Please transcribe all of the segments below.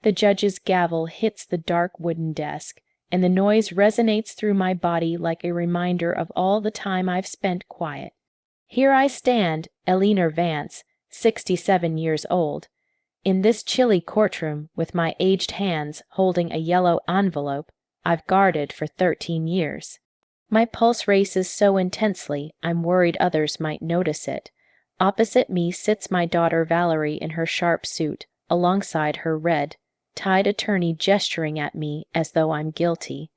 The judge's gavel hits the dark wooden desk, and the noise resonates through my body like a reminder of all the time I've spent quiet. Here I stand, Eleanor Vance, 67 years old, in this chilly courtroom with my aged hands holding a yellow envelope I've guarded for 13 years. My pulse races so intensely I'm worried others might notice it. Opposite me sits my daughter Valerie in her sharp suit, alongside her red, tied attorney gesturing at me as though I'm guilty.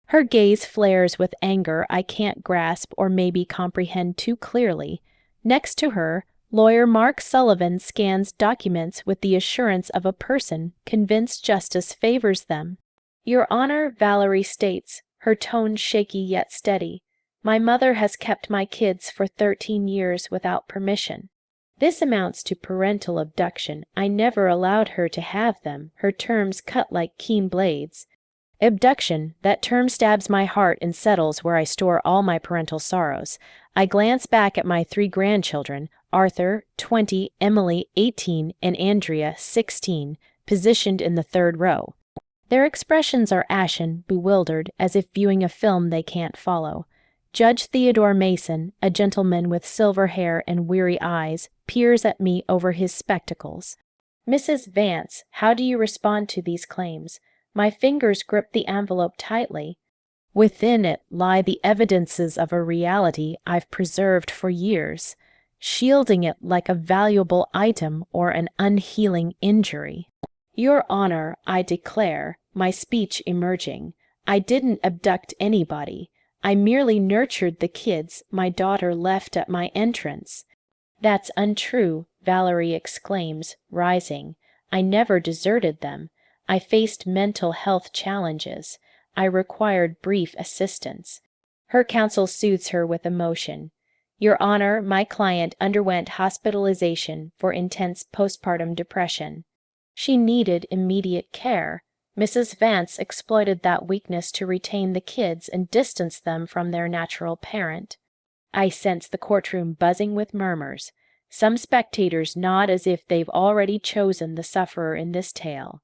Her gaze flares with anger I can't grasp or maybe comprehend too clearly. Next to her, lawyer Mark Sullivan scans documents with the assurance of a person convinced justice favors them. Your Honor, Valerie states, her tone shaky yet steady, my mother has kept my kids for 13 years without permission. This amounts to parental abduction. I never allowed her to have them, her terms cut like keen blades. Abduction, that term stabs my heart and settles where I store all my parental sorrows. I glance back at my 3 grandchildren, Arthur, 20, Emily, 18, and Andrea, 16, positioned in the 3rd row. Their expressions are ashen, bewildered, as if viewing a film they can't follow. Judge Theodore Mason, a gentleman with silver hair and weary eyes, peers at me over his spectacles. Mrs. Vance, how do you respond to these claims? My fingers grip the envelope tightly. Within it lie the evidences of a reality I've preserved for years, shielding it like a valuable item or an unhealing injury. Your Honor, I declare, my speech emerging, I didn't abduct anybody. I merely nurtured the kids my daughter left at my entrance. That's untrue, Valerie exclaims, rising. I never deserted them. I faced mental health challenges. I required brief assistance. Her counsel soothes her with emotion. Your Honor, my client underwent hospitalization for intense postpartum depression. She needed immediate care. Mrs. Vance exploited that weakness to retain the kids and distance them from their natural parent. I sense the courtroom buzzing with murmurs. Some spectators nod as if they've already chosen the sufferer in this tale.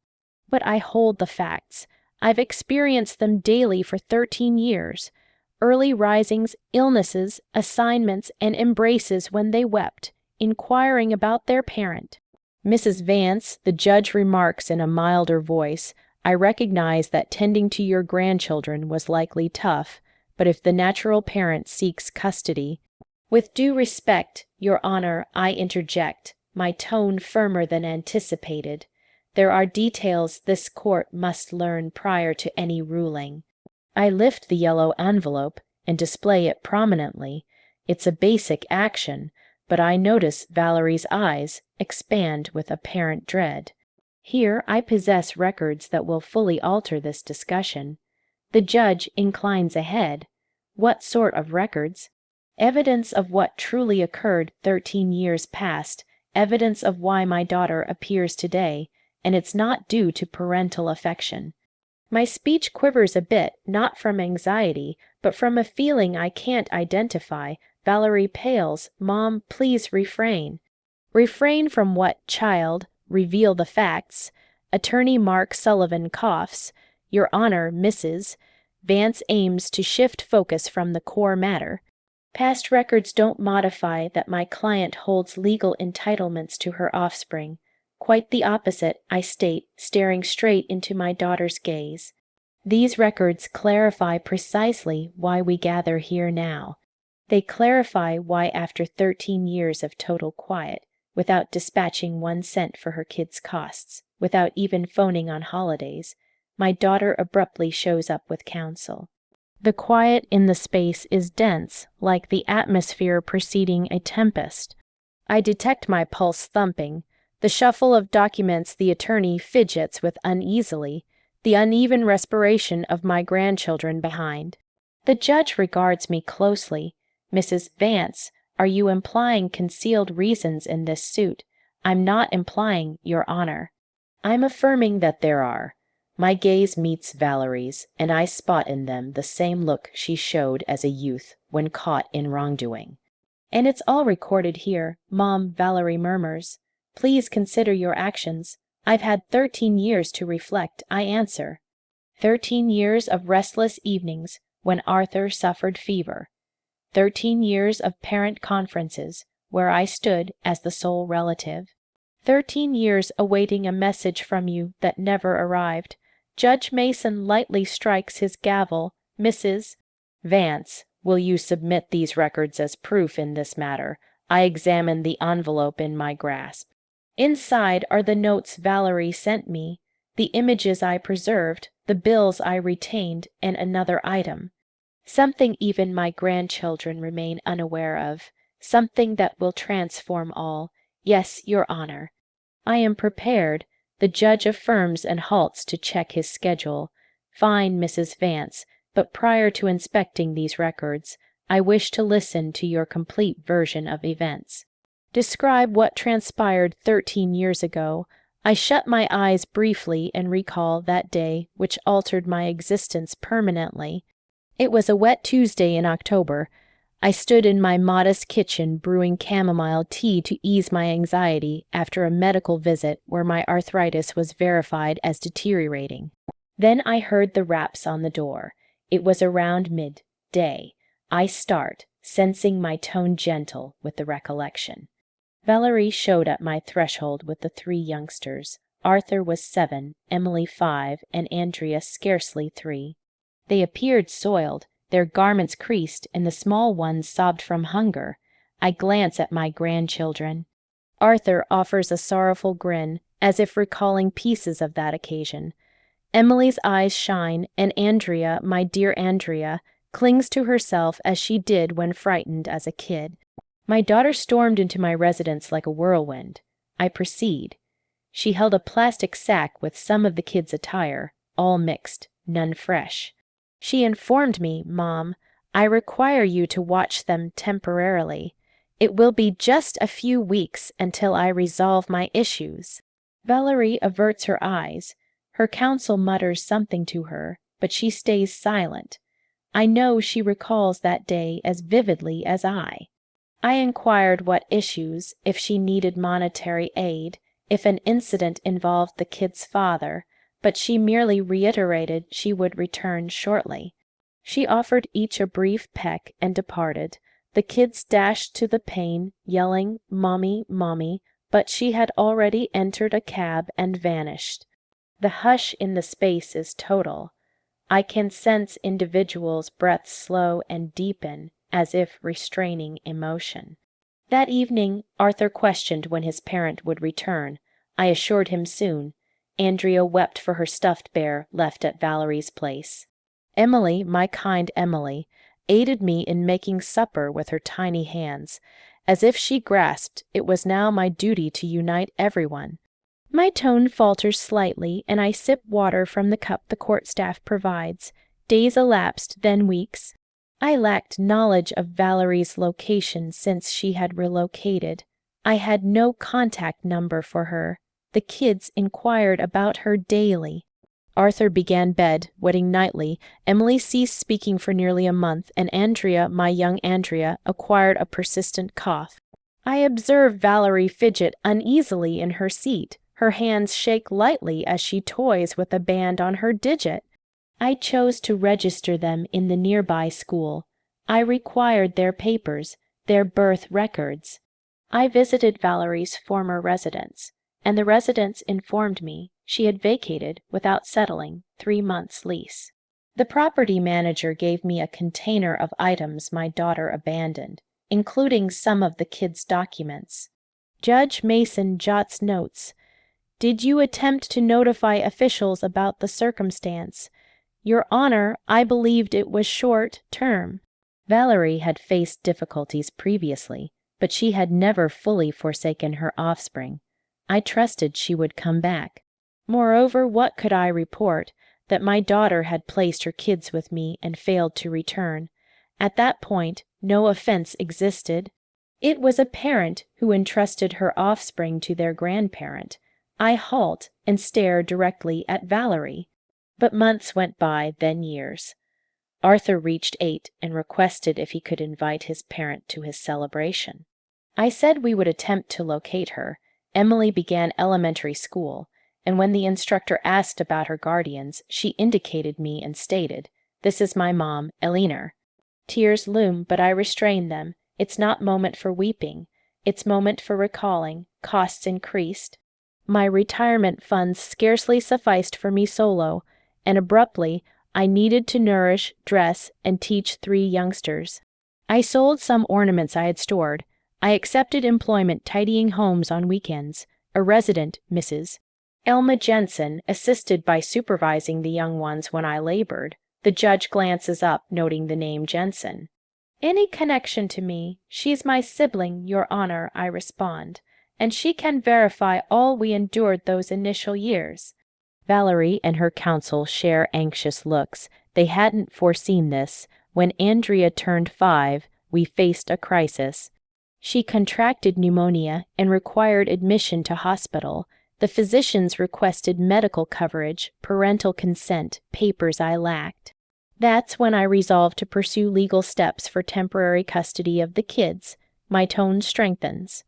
But I hold the facts. I've experienced them daily for 13 years. Early risings, illnesses, assignments, and embraces when they wept, inquiring about their parent. Mrs. Vance, the judge remarks in a milder voice, I recognize that tending to your grandchildren was likely tough, but if the natural parent seeks custody, with due respect, Your Honor, I interject, my tone firmer than anticipated. There are details this court must learn prior to any ruling. I lift the yellow envelope and display it prominently. It's a basic action, but I notice Valerie's eyes expand with apparent dread. Here I possess records that will fully alter this discussion. The judge inclines a head. What sort of records? Evidence of what truly occurred 13 years past, evidence of why my daughter appears today, and it's not due to parental affection. My speech quivers a bit, not from anxiety, but from a feeling I can't identify. Valerie pales. Mom, please refrain. Refrain from what, child? Reveal the facts. Attorney Mark Sullivan coughs. Your Honor, Mrs. Vance aims to shift focus from the core matter. Past records don't modify that my client holds legal entitlements to her offspring. Quite the opposite, I state, staring straight into my daughter's gaze. These records clarify precisely why we gather here now. They clarify why after 13 years of total quiet, without dispatching 1 cent for her kids' costs, without even phoning on holidays, my daughter abruptly shows up with counsel. The quiet in the space is dense, like the atmosphere preceding a tempest. I detect my pulse thumping. The shuffle of documents the attorney fidgets with uneasily, the uneven respiration of my grandchildren behind. The judge regards me closely. Mrs. Vance, are you implying concealed reasons in this suit? I'm not implying, Your Honor. I'm affirming that there are. My gaze meets Valerie's, and I spot in them the same look she showed as a youth when caught in wrongdoing. And it's all recorded here, Mom, Valerie murmurs. Please consider your actions. I've had 13 years to reflect, I answer. 13 years of restless evenings when Arthur suffered fever. 13 years of parent conferences where I stood as the sole relative. 13 years awaiting a message from you that never arrived. Judge Mason lightly strikes his gavel. Mrs. Vance, will you submit these records as proof in this matter? I examine the envelope in my grasp. Inside are the notes Valerie sent me, the images I preserved, the bills I retained, and another item. Something even my grandchildren remain unaware of, something that will transform all. Yes, Your Honor. I am prepared. The judge affirms and halts to check his schedule. Fine, Mrs. Vance, but prior to inspecting these records, I wish to listen to your complete version of events. Describe what transpired 13 years ago. I shut my eyes briefly and recall that day which altered my existence permanently. It was a wet Tuesday in October. I stood in my modest kitchen brewing chamomile tea to ease my anxiety after a medical visit where my arthritis was verified as deteriorating. Then I heard the raps on the door. It was around midday. I start, sensing my tone gentle with the recollection. Valerie showed at my threshold with the 3 youngsters. Arthur was 7, Emily 5, and Andrea scarcely 3. They appeared soiled, their garments creased, and the small ones sobbed from hunger. I glance at my grandchildren. Arthur offers a sorrowful grin, as if recalling pieces of that occasion. Emily's eyes shine, and Andrea, my dear Andrea, clings to herself as she did when frightened as a kid. My daughter stormed into my residence like a whirlwind. I proceed. She held a plastic sack with some of the kids' attire, all mixed, none fresh. She informed me, Mom, I require you to watch them temporarily. It will be just a few weeks until I resolve my issues. Valerie averts her eyes. Her counsel mutters something to her, but she stays silent. I know she recalls that day as vividly as I. I inquired what issues, if she needed monetary aid, if an incident involved the kid's father, but she merely reiterated she would return shortly. She offered each a brief peck and departed. The kids dashed to the pane, yelling, "Mommy, Mommy," but she had already entered a cab and vanished. The hush in the space is total. I can sense individuals' breaths slow and deepen, as if restraining emotion. That evening, Arthur questioned when his parent would return. I assured him soon. Andrea wept for her stuffed bear left at Valerie's place. Emily, my kind Emily, aided me in making supper with her tiny hands, as if she grasped it was now my duty to unite everyone. My tone falters slightly, and I sip water from the cup the court staff provides. Days elapsed, then weeks. I lacked knowledge of Valerie's location since she had relocated. I had no contact number for her. The kids inquired about her daily. Arthur began bedwetting nightly. Emily ceased speaking for nearly a month, and Andrea, my young Andrea, acquired a persistent cough. I observe Valerie fidget uneasily in her seat. Her hands shake lightly as she toys with a band on her digit. I chose to register them in the nearby school. I required their papers, their birth records. I visited Valerie's former residence, and the residence informed me she had vacated without settling 3 months' lease. The property manager gave me a container of items my daughter abandoned, including some of the kids' documents. Judge Mason jots notes. Did you attempt to notify officials about the circumstance? Your Honor, I believed it was short-term. Valerie had faced difficulties previously, but she had never fully forsaken her offspring. I trusted she would come back. Moreover, what could I report? That my daughter had placed her kids with me and failed to return. At that point, no offense existed. It was a parent who entrusted her offspring to their grandparent. I halt and stare directly at Valerie. But months went by, then years. Arthur reached 8 and requested if he could invite his parent to his celebration. I said we would attempt to locate her. Emily began elementary school. and when the instructor asked about her guardians, she indicated me and stated, "This is my mom, Elinor." Tears loom, but I restrain them. It's not moment for weeping. It's moment for recalling. Costs increased. My retirement funds scarcely sufficed for me solo, and abruptly I needed to nourish, dress, and teach 3 youngsters. I sold some ornaments I had stored. I accepted employment tidying homes on weekends. A resident, Mrs. Elma Jensen, assisted by supervising the young ones when I labored. The judge glances up, noting the name Jensen. "Any connection to me? She's my sibling, Your Honor," I respond, "and she can verify all we endured those initial years." Valerie and her counsel share anxious looks. They hadn't foreseen this. When Andrea turned 5, we faced a crisis. She contracted pneumonia and required admission to hospital. The physicians requested medical coverage, parental consent, papers I lacked. That's when I resolved to pursue legal steps for temporary custody of the kids. My tone strengthens.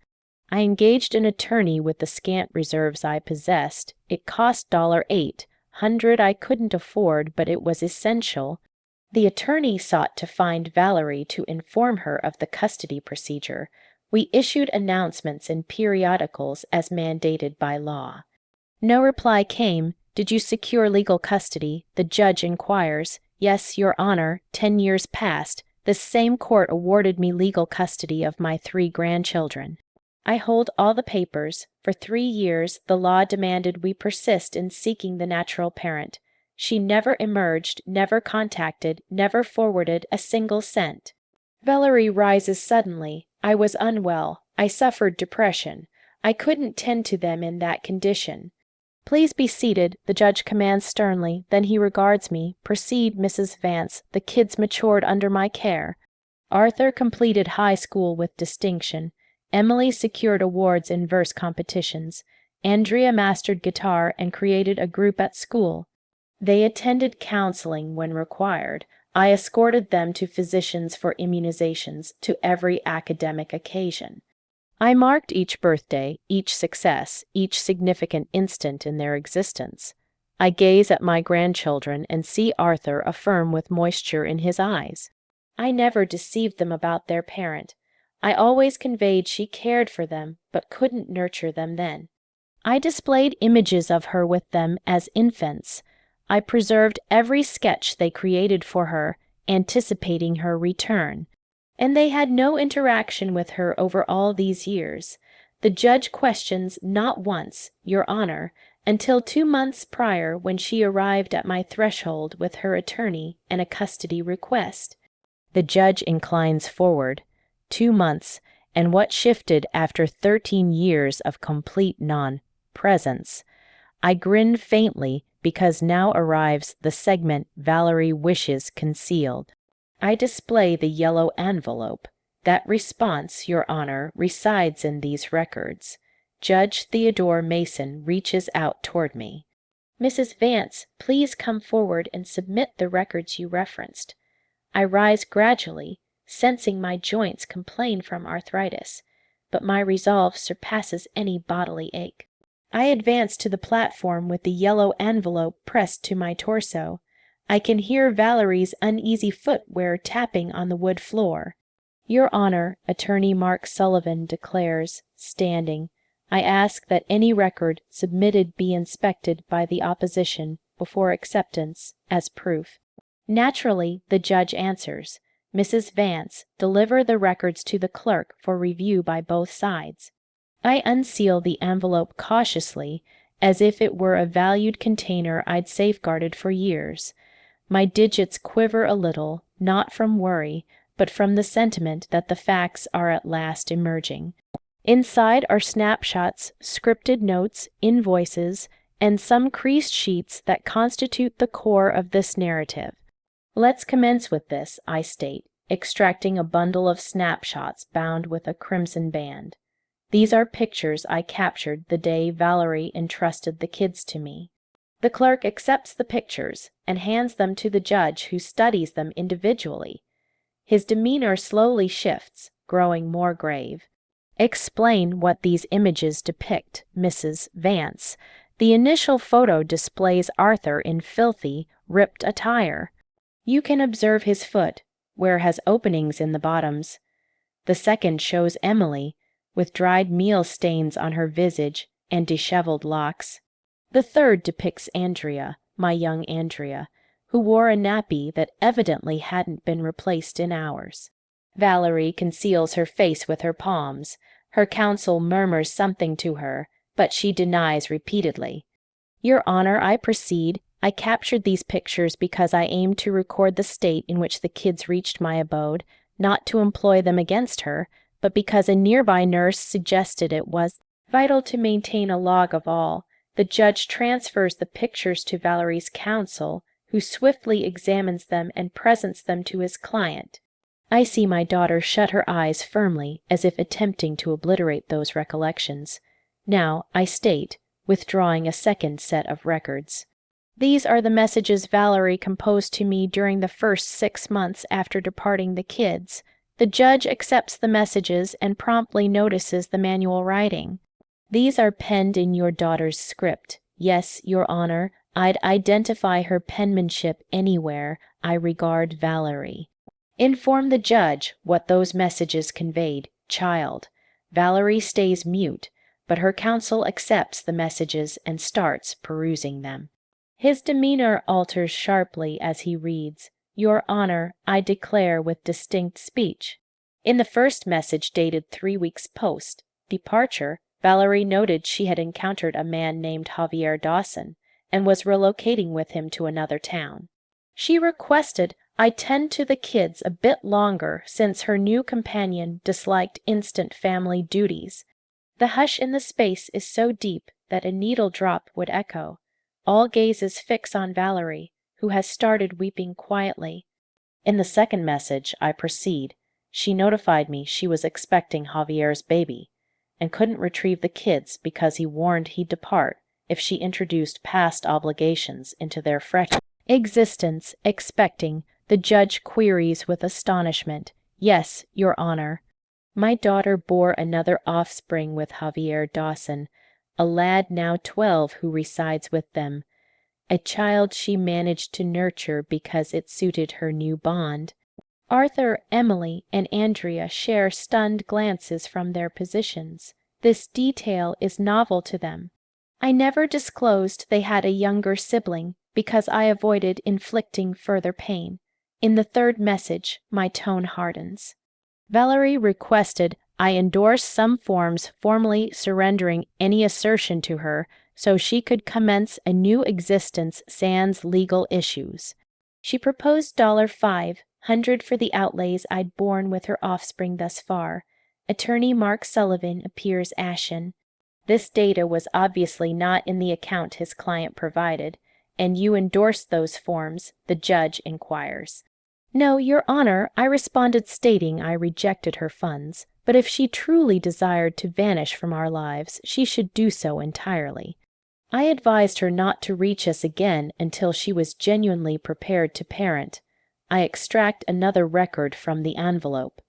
I engaged an attorney with the scant reserves I possessed. It cost $800 I couldn't afford, but it was essential. The attorney sought to find Valerie to inform her of the custody procedure. We issued announcements in periodicals as mandated by law. No reply came. "Did you secure legal custody?" The judge inquires. "Yes, Your Honor, 10 years passed. This same court awarded me legal custody of my 3 grandchildren. I hold all the papers. For 3 years, the law demanded we persist in seeking the natural parent. She never emerged, never contacted, never forwarded a single cent." Valerie rises suddenly. "I was unwell. I suffered depression. I couldn't tend to them in that condition." "Please be seated," the judge commands sternly. Then he regards me. "Proceed, Mrs. Vance. The kids matured under my care." Arthur completed high school with distinction. Emily secured awards in verse competitions. Andrea mastered guitar and created a group at school. They attended counseling when required. I escorted them to physicians for immunizations, to every academic occasion. I marked each birthday, each success, each significant instant in their existence. I gaze at my grandchildren and see Arthur affirm with moisture in his eyes. I never deceived them about their parent. I always conveyed she cared for them, but couldn't nurture them then. I displayed images of her with them as infants. I preserved every sketch they created for her, anticipating her return. And they had no interaction with her over all these years. The judge questions not once, Your Honor, until 2 months prior when she arrived at my threshold with her attorney and a custody request. The judge inclines forward. 2 months, and what shifted after 13 years of complete non-presence? I grin faintly because now arrives the segment Valerie wishes concealed. I display the yellow envelope. That response, Your Honor, resides in these records. Judge Theodore Mason reaches out toward me. "Mrs. Vance, please come forward and submit the records you referenced." I rise gradually, sensing my joints complain from arthritis, but my resolve surpasses any bodily ache. I advance to the platform with the yellow envelope pressed to my torso. I can hear Valerie's uneasy footwear tapping on the wood floor. "Your Honor," Attorney Mark Sullivan declares, standing, "I ask that any record submitted be inspected by the opposition before acceptance as proof." Naturally, the judge answers, "Mrs. Vance, deliver the records to the clerk for review by both sides." I unseal the envelope cautiously, as if it were a valued container I'd safeguarded for years. My digits quiver a little, not from worry, but from the sentiment that the facts are at last emerging. Inside are snapshots, scripted notes, invoices, and some creased sheets that constitute the core of this narrative. Let's commence with this, I state, extracting a bundle of snapshots bound with a crimson band. These are pictures I captured the day Valerie entrusted the kids to me. The clerk accepts the pictures and hands them to the judge, who studies them individually. His demeanor slowly shifts, growing more grave. "Explain what these images depict, Mrs. Vance." The initial photo displays Arthur in filthy, ripped attire. You can observe his foot, where has openings in the bottoms. The second shows Emily, with dried meal stains on her visage and disheveled locks. The third depicts Andrea, my young Andrea, who wore a nappy that evidently hadn't been replaced in hours. Valerie conceals her face with her palms. Her counsel murmurs something to her, but she denies repeatedly. Your Honor, I proceed. I captured these pictures because I aimed to record the state in which the kids reached my abode, not to employ them against her, but because a nearby nurse suggested it was vital to maintain a log of all. The judge transfers the pictures to Valerie's counsel, who swiftly examines them and presents them to his client. I see my daughter shut her eyes firmly, as if attempting to obliterate those recollections. Now, I state, withdrawing a second set of records. These are the messages Valerie composed to me during the first 6 months after departing the kids. The judge accepts the messages and promptly notices the manual writing. These are penned in your daughter's script. Yes, Your Honor, I'd identify her penmanship anywhere. I regard Valerie. Inform the judge what those messages conveyed, child. Valerie stays mute, but her counsel accepts the messages and starts perusing them. His demeanor alters sharply as he reads. Your Honor, I declare with distinct speech. In the first message dated 3 weeks post departure, Valerie noted she had encountered a man named Javier Dawson and was relocating with him to another town. She requested I tend to the kids a bit longer since her new companion disliked instant family duties. The hush in the space is so deep that a needle drop would echo. All gazes fix on Valerie, who has started weeping quietly. In the second message, I proceed. She notified me she was expecting Javier's baby, and couldn't retrieve the kids because he warned he'd depart if she introduced past obligations into their fresh existence. Expecting, the judge queries with astonishment. Yes, Your Honor. My daughter bore another offspring with Javier Dawson, a lad now 12 who resides with them, a child she managed to nurture because it suited her new bond. Arthur, Emily, and Andrea share stunned glances from their positions. This detail is novel to them. I never disclosed they had a younger sibling because I avoided inflicting further pain. In the third message, my tone hardens. Valerie requested I endorse some forms formally surrendering any assertion to her so she could commence a new existence sans legal issues. She proposed $500 for the outlays I'd borne with her offspring thus far. Attorney Mark Sullivan appears ashen. This data was obviously not in the account his client provided, and you endorsed those forms, the judge inquires. No, Your Honor, I responded stating I rejected her funds, but if she truly desired to vanish from our lives, she should do so entirely. I advised her not to reach us again until she was genuinely prepared to parent. I extract another record from the envelope.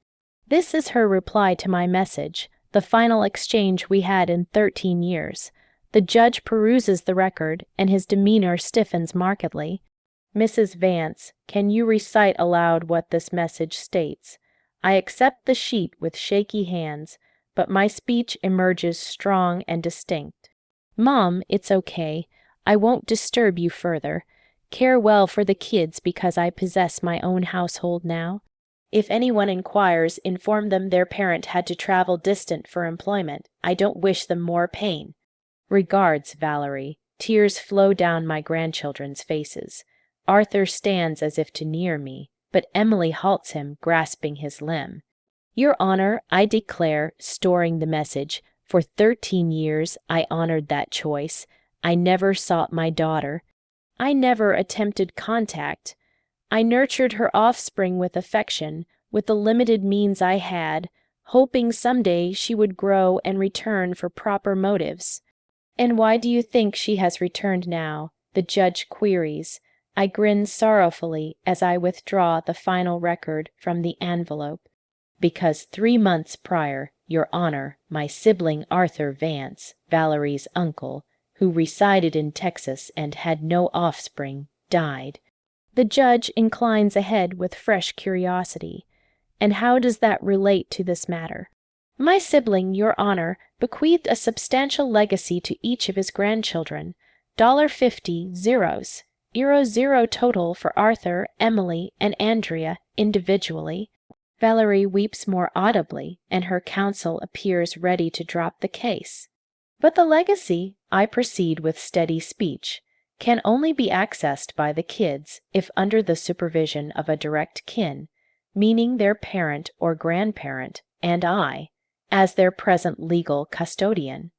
This is her reply to my message, the final exchange we had in 13 years. The judge peruses the record, and his demeanor stiffens markedly. Mrs. Vance, can you recite aloud what this message states? I accept the sheet with shaky hands, but my speech emerges strong and distinct. Mom, it's okay. I won't disturb you further. Care well for the kids because I possess my own household now. If anyone inquires, inform them their parent had to travel distant for employment. I don't wish them more pain. Regards, Valerie. Tears flow down my grandchildren's faces. Arthur stands as if to near me, but Emily halts him, grasping his limb. Your Honor, I declare, storing the message, for 13 years I honored that choice. I never sought my daughter. I never attempted contact. I nurtured her offspring with affection, with the limited means I had, hoping someday she would grow and return for proper motives. And why do you think she has returned now? The judge queries. I grin sorrowfully as I withdraw the final record from the envelope. Because 3 months prior, Your Honor, my sibling Arthur Vance, Valerie's uncle, who resided in Texas and had no offspring, died. The judge inclines a head with fresh curiosity. And how does that relate to this matter? My sibling, Your Honor, bequeathed a substantial legacy to each of his grandchildren. $50 zeros. Zero total for Arthur, Emily, and Andrea individually. Valerie weeps more audibly, and her counsel appears ready to drop the case. But the legacy, I proceed with steady speech, can only be accessed by the kids if under the supervision of a direct kin, meaning their parent or grandparent, and I, as their present legal custodian,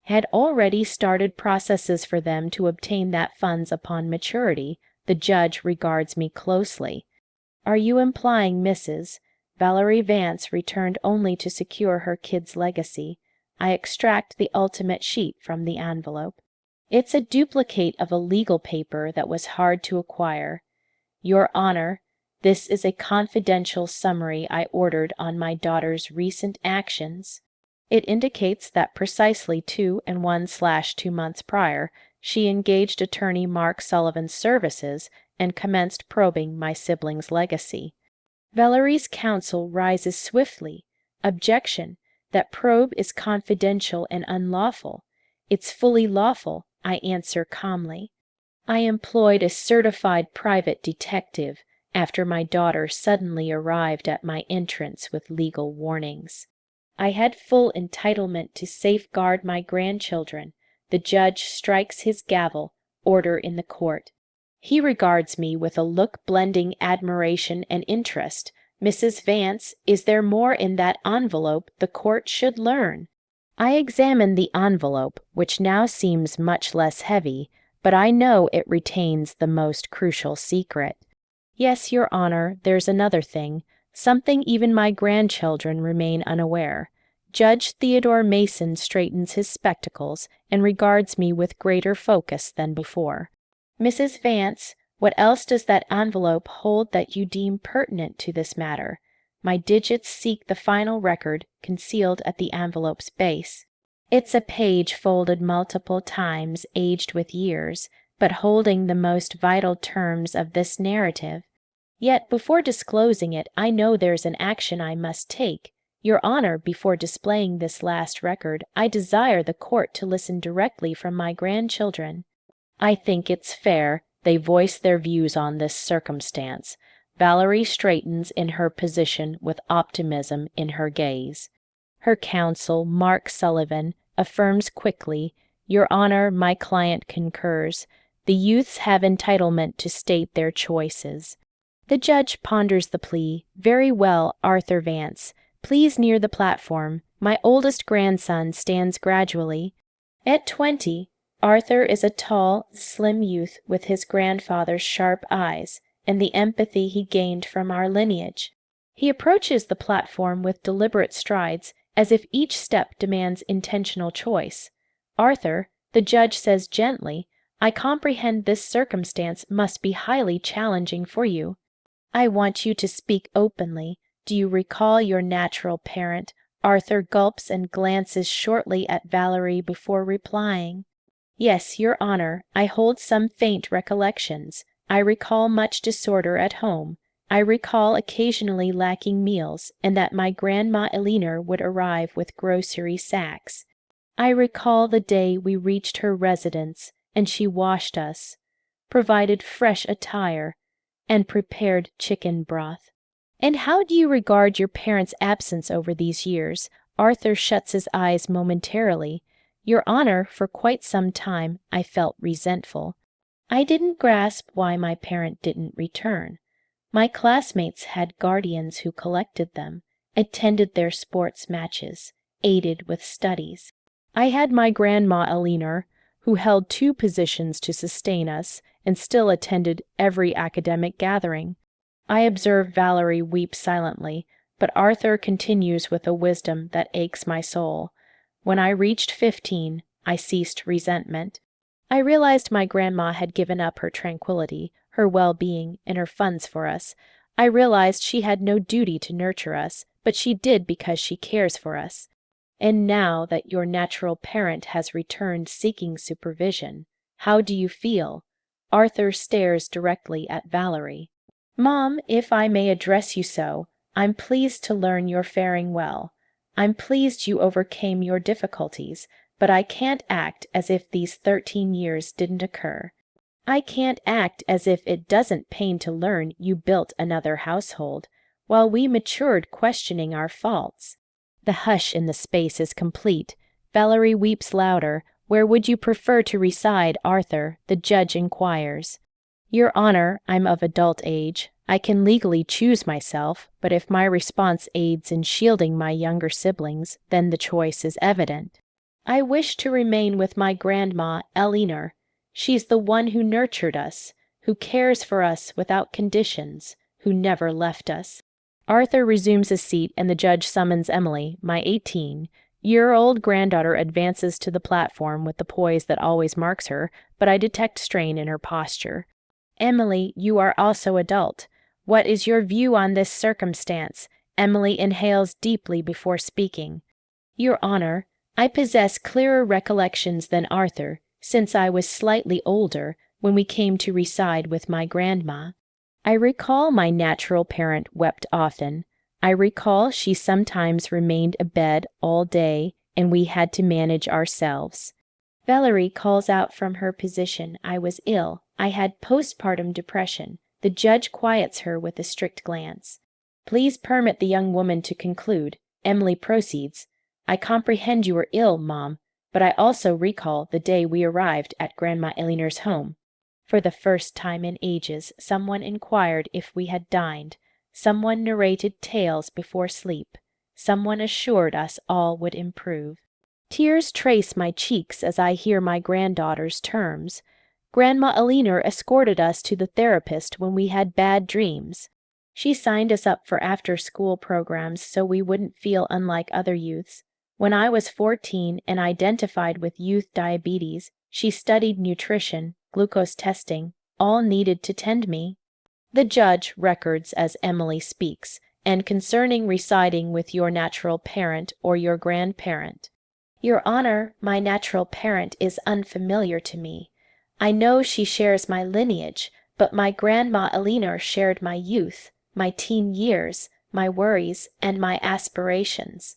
had already started processes for them to obtain that funds upon maturity. The judge regards me closely. Are you implying, Mrs. Valerie Vance returned only to secure her kid's legacy? I extract the ultimate sheet from the envelope. It's a duplicate of a legal paper that was hard to acquire. Your Honor, this is a confidential summary I ordered on my daughter's recent actions. It indicates that precisely 2 and 1/2 months prior, she engaged attorney Mark Sullivan's services and commenced probing my sibling's legacy. Valerie's counsel rises swiftly. Objection. That probe is confidential and unlawful. It's fully lawful, I answer calmly. I employed a certified private detective after my daughter suddenly arrived at my entrance with legal warnings. I had full entitlement to safeguard my grandchildren. The judge strikes his gavel, order in the court. He regards me with a look blending admiration and interest. Mrs. Vance, is there more in that envelope the court should learn? I examine the envelope, which now seems much less heavy, but I know it retains the most crucial secret. Yes, Your Honor, there's another thing, something even my grandchildren remain unaware. Judge Theodore Mason straightens his spectacles and regards me with greater focus than before. Mrs. Vance, what else does that envelope hold that you deem pertinent to this matter? My digits seek the final record concealed at the envelope's base. It's a page folded multiple times, aged with years, but holding the most vital terms of this narrative. Yet before disclosing it, I know there's an action I must take. Your Honor, before displaying this last record, I desire the court to listen directly from my grandchildren. I think it's fair they voice their views on this circumstance. Valerie straightens in her position with optimism in her gaze. Her counsel, Mark Sullivan, affirms quickly, Your Honor, my client concurs. The youths have entitlement to state their choices. The judge ponders the plea. Very well, Arthur Vance. Please near the platform. My oldest grandson stands gradually. At 20, Arthur is a tall, slim youth with his grandfather's sharp eyes and the empathy he gained from our lineage. He approaches the platform with deliberate strides, as if each step demands intentional choice. Arthur, the judge says gently, I comprehend this circumstance must be highly challenging for you. I want you to speak openly. Do you recall your natural parent? Arthur gulps and glances shortly at Valerie before replying. Yes, Your Honor, I hold some faint recollections. I recall much disorder at home. I recall occasionally lacking meals, and that my grandma Eleanor would arrive with grocery sacks. I recall the day we reached her residence, and she washed us, provided fresh attire, and prepared chicken broth. And how do you regard your parents' absence over these years? Arthur shuts his eyes momentarily. Your Honor, for quite some time I felt resentful. I didn't grasp why my parent didn't return. My classmates had guardians who collected them, attended their sports matches, aided with studies. I had my grandma Eleanor, who held 2 positions to sustain us, and still attended every academic gathering. I observe Valerie weep silently, but Arthur continues with a wisdom that aches my soul. When I reached 15, I ceased resentment. I realized my grandma had given up her tranquility, her well-being, and her funds for us. I realized she had no duty to nurture us, but she did because she cares for us. And now that your natural parent has returned seeking supervision, how do you feel? Arthur stares directly at Valerie. Mom, if I may address you so, I'm pleased to learn you're faring well. I'm pleased you overcame your difficulties, but I can't act as if these 13 years didn't occur. I can't act as if it doesn't pain to learn you built another household, while we matured questioning our faults. The hush in the space is complete. Valerie weeps louder. Where would you prefer to reside, Arthur? The judge inquires. Your Honor, I'm of adult age. I can legally choose myself, but if my response aids in shielding my younger siblings, then the choice is evident. I wish to remain with my grandma, Elinor. She's the one who nurtured us, who cares for us without conditions, who never left us. Arthur resumes his seat and the judge summons Emily, my 18-year-old granddaughter advances to the platform with the poise that always marks her, but I detect strain in her posture. Emily, you are also adult. What is your view on this circumstance? Emily inhales deeply before speaking. Your Honor, I possess clearer recollections than Arthur, since I was slightly older when we came to reside with my grandma. I recall my natural parent wept often. I recall she sometimes remained abed all day, and we had to manage ourselves. Valerie calls out from her position. I was ill. I had postpartum depression. The judge quiets her with a strict glance. Please permit the young woman to conclude. Emily proceeds. I comprehend you were ill, Mom, but I also recall the day we arrived at Grandma Elinor's home. For the first time in ages, someone inquired if we had dined. Someone narrated tales before sleep. Someone assured us all would improve. Tears trace my cheeks as I hear my granddaughter's terms. Grandma Elinor escorted us to the therapist when we had bad dreams. She signed us up for after-school programs so we wouldn't feel unlike other youths. When I was 14 and identified with youth diabetes, she studied nutrition, glucose testing, all needed to tend me. The judge records as Emily speaks, and concerning residing with your natural parent or your grandparent. Your Honor, my natural parent is unfamiliar to me. I know she shares my lineage, but my grandma Elinor shared my youth, my teen years, my worries, and my aspirations.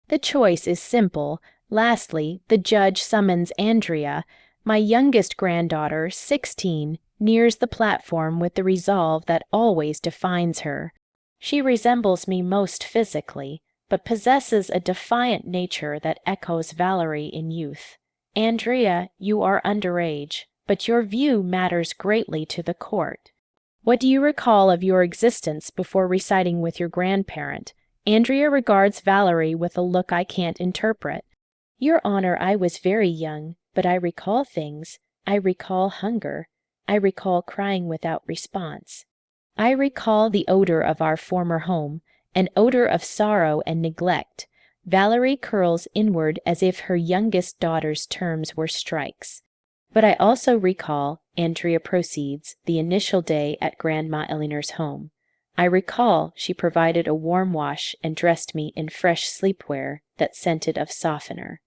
The choice is simple. Lastly, the judge summons Andrea, my youngest granddaughter, 16, nears the platform with the resolve that always defines her. She resembles me most physically, but possesses a defiant nature that echoes Valerie in youth. Andrea, you are underage, but your view matters greatly to the court. What do you recall of your existence before residing with your grandparent? Andrea regards Valerie with a look I can't interpret. Your Honor, I was very young, but I recall things. I recall hunger. I recall crying without response. I recall the odor of our former home, an odor of sorrow and neglect. Valerie curls inward as if her youngest daughter's terms were strikes. But I also recall, Andrea proceeds, the initial day at Grandma Elinor's home. I recall she provided a warm wash and dressed me in fresh sleepwear that scented of softener.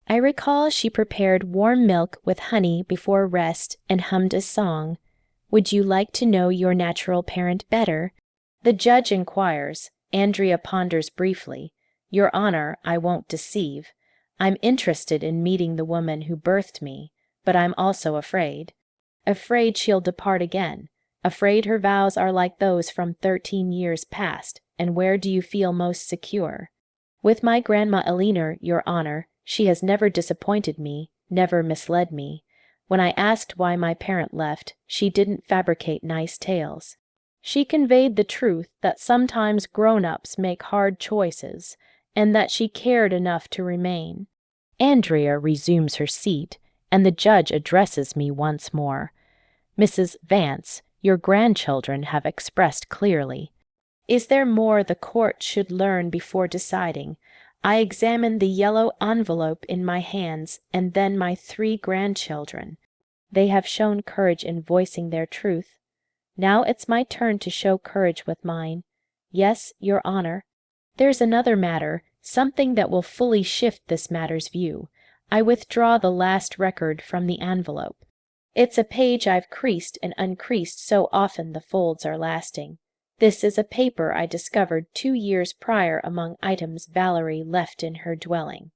I recall she prepared warm milk with honey before rest and hummed a song. Would you like to know your natural parent better? The judge inquires. Andrea ponders briefly. Your Honor, I won't deceive. I'm interested in meeting the woman who birthed me, but I'm also afraid. Afraid she'll depart again. Afraid her vows are like those from 13 years past. And where do you feel most secure? With my grandma Elinor, Your Honor. She has never disappointed me, never misled me. When I asked why my parent left, she didn't fabricate nice tales. She conveyed the truth that sometimes grown-ups make hard choices, and that she cared enough to remain. Andrea resumes her seat, and the judge addresses me once more. Mrs. Vance, your grandchildren have expressed clearly. Is there more the court should learn before deciding? I examine the yellow envelope in my hands and then my 3 grandchildren. They have shown courage in voicing their truth. Now it's my turn to show courage with mine. Yes, Your Honor. There's another matter. something that will fully shift this matter's view. I withdraw the last record from the envelope. It's a page I've creased and uncreased so often the folds are lasting. This is a paper I discovered 2 years prior among items Valerie left in her dwelling.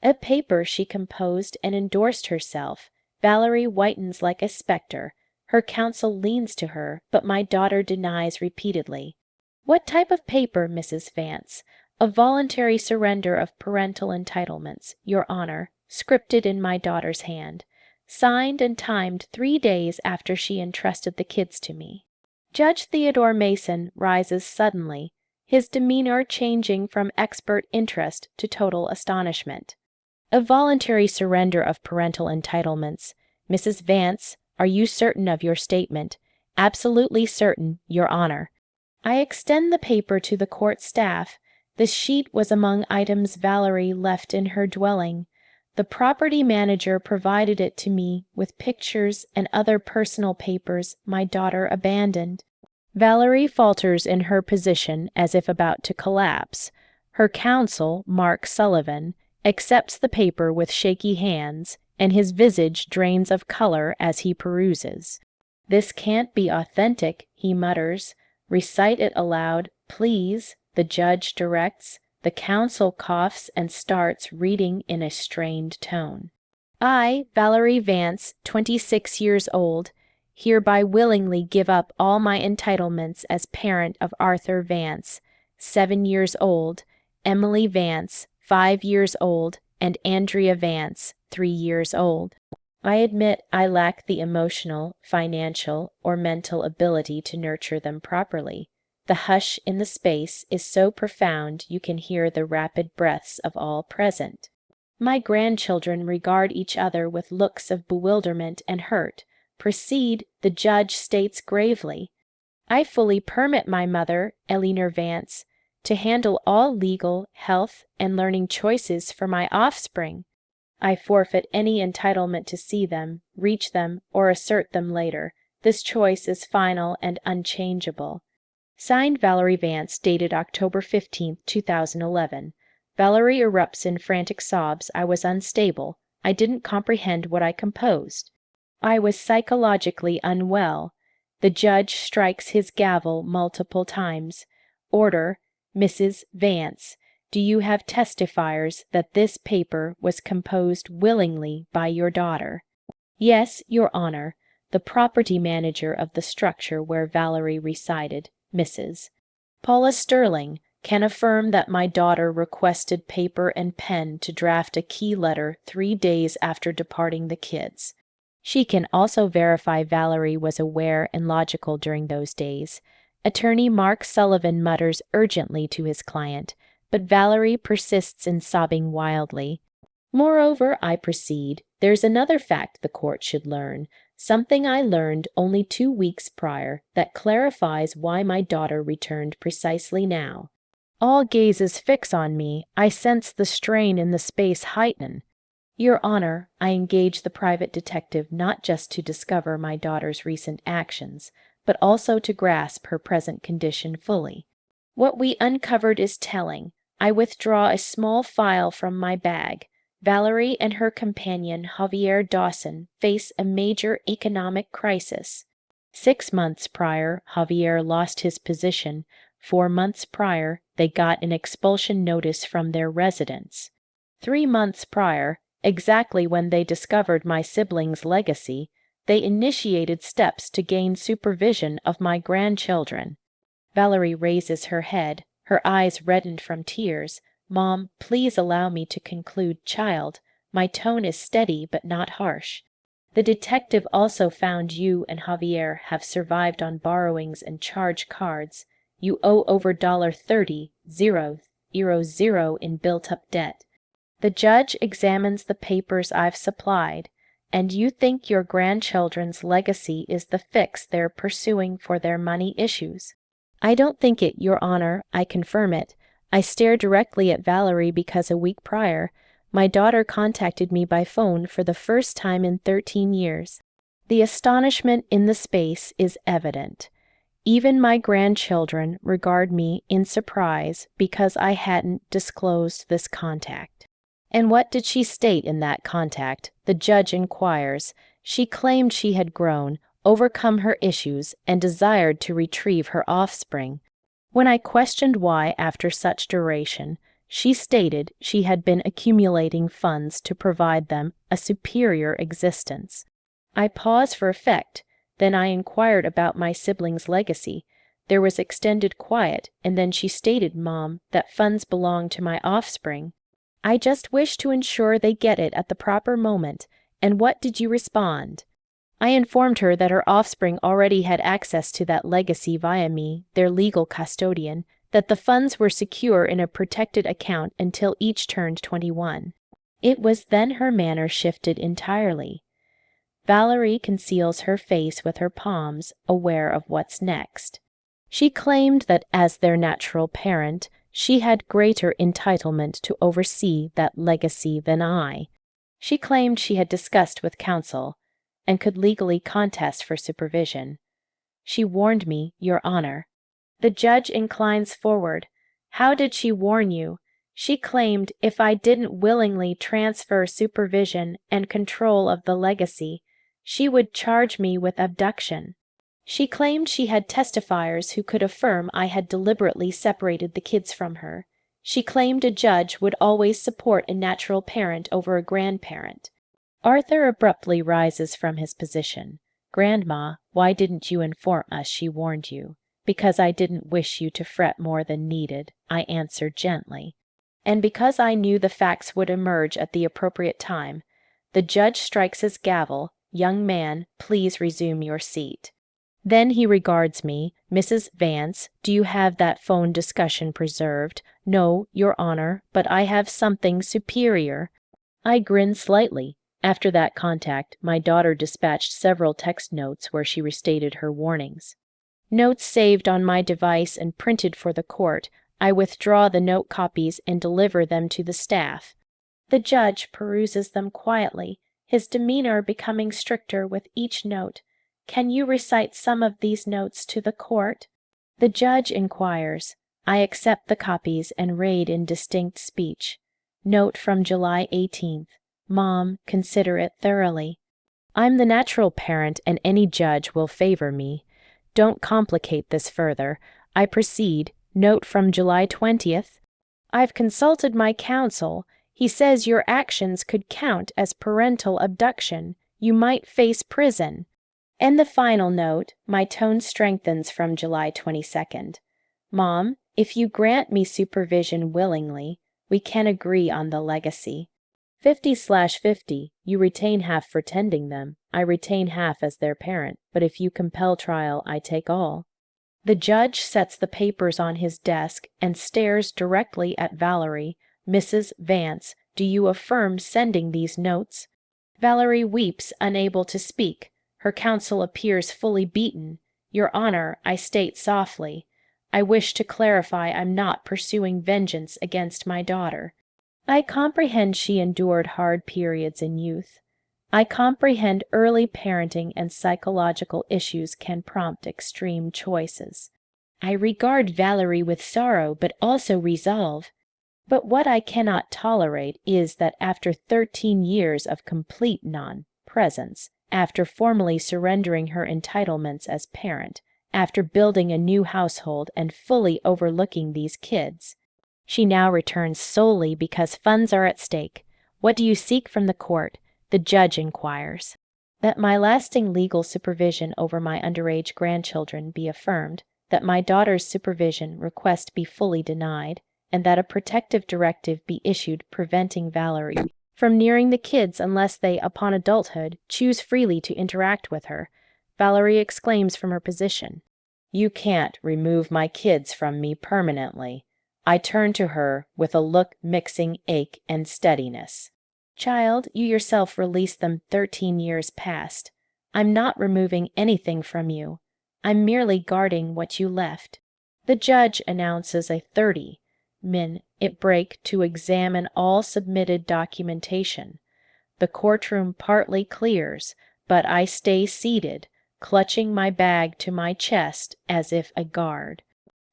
A paper she composed and endorsed herself. Valerie whitens like a spectre. Her counsel leans to her, but my daughter denies repeatedly. What type of paper, Mrs. Vance? A voluntary surrender of parental entitlements, Your Honor, scripted in my daughter's hand, signed and timed 3 days after she entrusted the kids to me. Judge Theodore Mason rises suddenly, his demeanor changing from expert interest to total astonishment. A voluntary surrender of parental entitlements. Mrs. Vance, are you certain of your statement? Absolutely certain, Your Honor. I extend the paper to the court staff. The sheet was among items Valerie left in her dwelling. The property manager provided it to me with pictures and other personal papers my daughter abandoned. Valerie falters in her position as if about to collapse. Her counsel, Mark Sullivan, accepts the paper with shaky hands, and his visage drains of color as he peruses. This can't be authentic, he mutters. Recite it aloud, please, the judge directs. The counsel coughs and starts reading in a strained tone. I, Valerie Vance, 26 years old, hereby willingly give up all my entitlements as parent of Arthur Vance, 7 years old, Emily Vance, 5 years old, and Andrea Vance, 3 years old. I admit I lack the emotional, financial, or mental ability to nurture them properly. The hush in the space is so profound you can hear the rapid breaths of all present. My grandchildren regard each other with looks of bewilderment and hurt. Proceed, the judge states gravely. I fully permit my mother, Eleanor Vance, to handle all legal, health, and learning choices for my offspring. I forfeit any entitlement to see them, reach them, or assert them later. This choice is final and unchangeable. Signed, Valerie Vance, dated October 15, 2011. Valerie erupts in frantic sobs. I was unstable. I didn't comprehend what I composed. I was psychologically unwell. The judge strikes his gavel multiple times. Order, Mrs. Vance, do you have testifiers that this paper was composed willingly by your daughter? Yes, Your Honor. The property manager of the structure where Valerie resided, Mrs. Paula Sterling, can affirm that my daughter requested paper and pen to draft a key letter 3 days after departing the kids. She can also verify Valerie was aware and logical during those days. Attorney Mark Sullivan mutters urgently to his client, but Valerie persists in sobbing wildly. Moreover, I proceed, there's another fact the court should learn, something I learned only 2 weeks prior that clarifies why my daughter returned precisely now. All gazes fix on me. I sense the strain in the space heighten. Your Honor, I engage the private detective not just to discover my daughter's recent actions, but also to grasp her present condition fully. What we uncovered is telling. I withdraw a small file from my bag. Valerie and her companion, Javier Dawson, face a major economic crisis. 6 months prior, Javier lost his position. 4 months prior, they got an expulsion notice from their residence. 3 months prior, exactly when they discovered my siblings' legacy, they initiated steps to gain supervision of my grandchildren. Valerie raises her head, her eyes reddened from tears. Mom, please allow me to conclude, child. My tone is steady but not harsh. The detective also found you and Javier have survived on borrowings and charge cards. You owe over $30,000 in built-up debt. The judge examines the papers I've supplied, and you think your grandchildren's legacy is the fix they're pursuing for their money issues. I don't think it, Your Honor. I confirm it. I stare directly at Valerie because a week prior, my daughter contacted me by phone for the first time in 13 years. The astonishment in the space is evident. Even my grandchildren regard me in surprise because I hadn't disclosed this contact. And what did she state in that contact? The judge inquires. She claimed she had grown, overcome her issues, and desired to retrieve her offspring. When I questioned why after such duration, she stated she had been accumulating funds to provide them a superior existence. I paused for effect. Then I inquired about my sibling's legacy. There was extended quiet, and then she stated, Mom, that funds belong to my offspring. I just wish to ensure they get it at the proper moment. And what did you respond? I informed her that her offspring already had access to that legacy via me, their legal custodian, that the funds were secure in a protected account until each turned 21. It was then her manner shifted entirely. Valerie conceals her face with her palms, aware of what's next. She claimed that as their natural parent, she had greater entitlement to oversee that legacy than I. She claimed she had discussed with counsel and could legally contest for supervision. She warned me, Your Honor. The judge inclines forward. How did she warn you? She claimed if I didn't willingly transfer supervision and control of the legacy, she would charge me with abduction. She claimed she had testifiers who could affirm I had deliberately separated the kids from her. She claimed a judge would always support a natural parent over a grandparent. Arthur abruptly rises from his position. Grandma, why didn't you inform us she warned you? Because I didn't wish you to fret more than needed, I answered gently. And because I knew the facts would emerge at the appropriate time. The judge strikes his gavel. Young man, please resume your seat. Then he regards me. Mrs. Vance, do you have that phone discussion preserved? No, Your Honor, but I have something superior. I grin slightly. After that contact, my daughter dispatched several text notes where she restated her warnings. Notes saved on my device and printed for the court. I withdraw the note copies and deliver them to the staff. The judge peruses them quietly, his demeanor becoming stricter with each note. Can you recite some of these notes to the court? The judge inquires. I accept the copies and read in distinct speech. Note from July 18th. Mom, consider it thoroughly. I'm the natural parent and any judge will favor me. Don't complicate this further. I proceed. Note from July 20th. I've consulted my counsel. He says your actions could count as parental abduction. You might face prison. And the final note, my tone strengthens from July 22nd. Mom, if you grant me supervision willingly, we can agree on the legacy. 50/50, you retain half for tending them. I retain half as their parent, but if you compel trial, I take all. The judge sets the papers on his desk and stares directly at Valerie. Mrs. Vance, do you affirm sending these notes? Valerie weeps, unable to speak. Her counsel appears fully beaten. Your Honor, I state softly, I wish to clarify I'm not pursuing vengeance against my daughter. I comprehend she endured hard periods in youth. I comprehend early parenting and psychological issues can prompt extreme choices. I regard Valerie with sorrow but also resolve. But what I cannot tolerate is that after 13 years of complete non-presence, after formally surrendering her entitlements as parent, after building a new household and fully overlooking these kids, she now returns solely because funds are at stake. What do you seek from the court? The judge inquires. That my lasting legal supervision over my underage grandchildren be affirmed, that my daughter's supervision request be fully denied, and that a protective directive be issued preventing Valerie from nearing the kids unless they, upon adulthood, choose freely to interact with her. Valerie exclaims from her position, You can't remove my kids from me permanently. I turn to her with a look mixing ache and steadiness. Child, you yourself released them 13 years past. I'm not removing anything from you. I'm merely guarding what you left. The judge announces a 30-minute break to examine all submitted documentation. The courtroom partly clears, but I stay seated, clutching my bag to my chest as if a guard.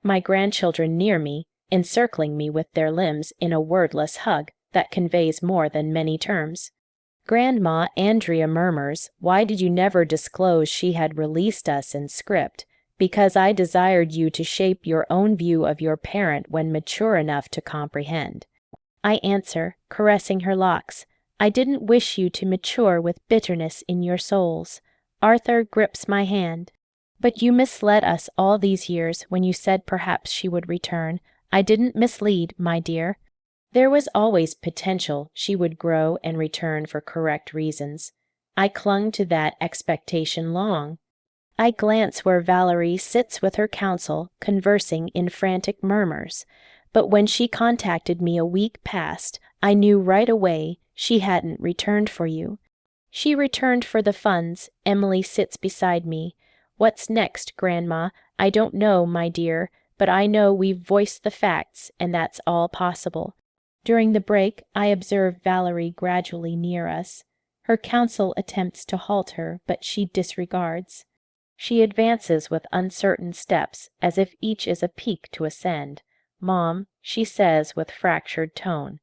My grandchildren near me, encircling me with their limbs in a wordless hug that conveys more than many terms. Grandma Andrea murmurs, "Why did you never disclose she had released us in script? Because I desired you to shape your own view of your parent when mature enough to comprehend." I answer, caressing her locks, "I didn't wish you to mature with bitterness in your souls." Arthur grips my hand. "But you misled us all these years when you said perhaps she would return. I didn't mislead, my dear. There was always potential she would grow and return for correct reasons. I clung to that expectation long." I glance where Valerie sits with her counsel, conversing in frantic murmurs. But when she contacted me a week past, I knew right away she hadn't returned for you. She returned for the funds. Emily sits beside me. "What's next, Grandma? I don't know, my dear, but I know we've voiced the facts, and that's all possible." During the break, I observe Valerie gradually near us. Her counsel attempts to halt her, but she disregards. She advances with uncertain steps, as if each is a peak to ascend. "Mom," she says with fractured tone.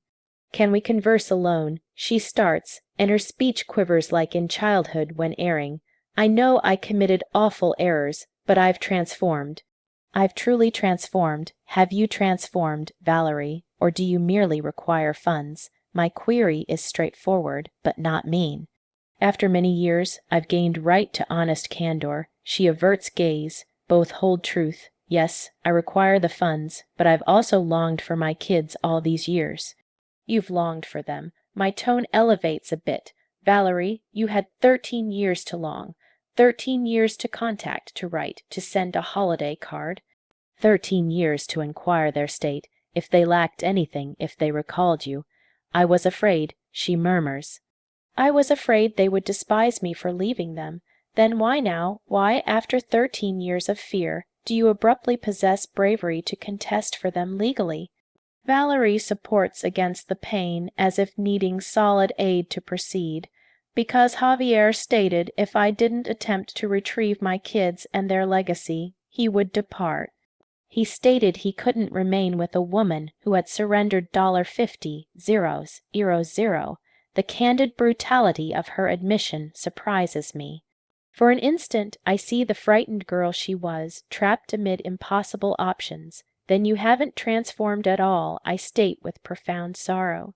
"Can we converse alone?" She starts, and her speech quivers like in childhood when erring. "I know I committed awful errors, but I've transformed." "I've truly transformed. Have you transformed, Valerie, or do you merely require funds? My query is straightforward, but not mean." After many years, I've gained right to honest candor. She averts gaze. Both hold truth. Yes, I require the funds, but I've also longed for my kids all these years. "You've longed for them." My tone elevates a bit. "Valerie, you had 13 years to long. 13 years to contact, to write, to send a holiday card. 13 years to inquire their state, if they lacked anything, if they recalled you. I was afraid," she murmurs. "I was afraid they would despise me for leaving them. Then why now, why, after 13 years of fear, do you abruptly possess bravery to contest for them legally?" Valerie supports against the pain as if needing solid aid to proceed. "Because Javier stated if I didn't attempt to retrieve my kids and their legacy, he would depart. He stated he couldn't remain with a woman who had surrendered $50, zeros, eros zero. The candid brutality of her admission surprises me. For an instant, I see the frightened girl she was, trapped amid impossible options. Then you haven't transformed at all, I state with profound sorrow.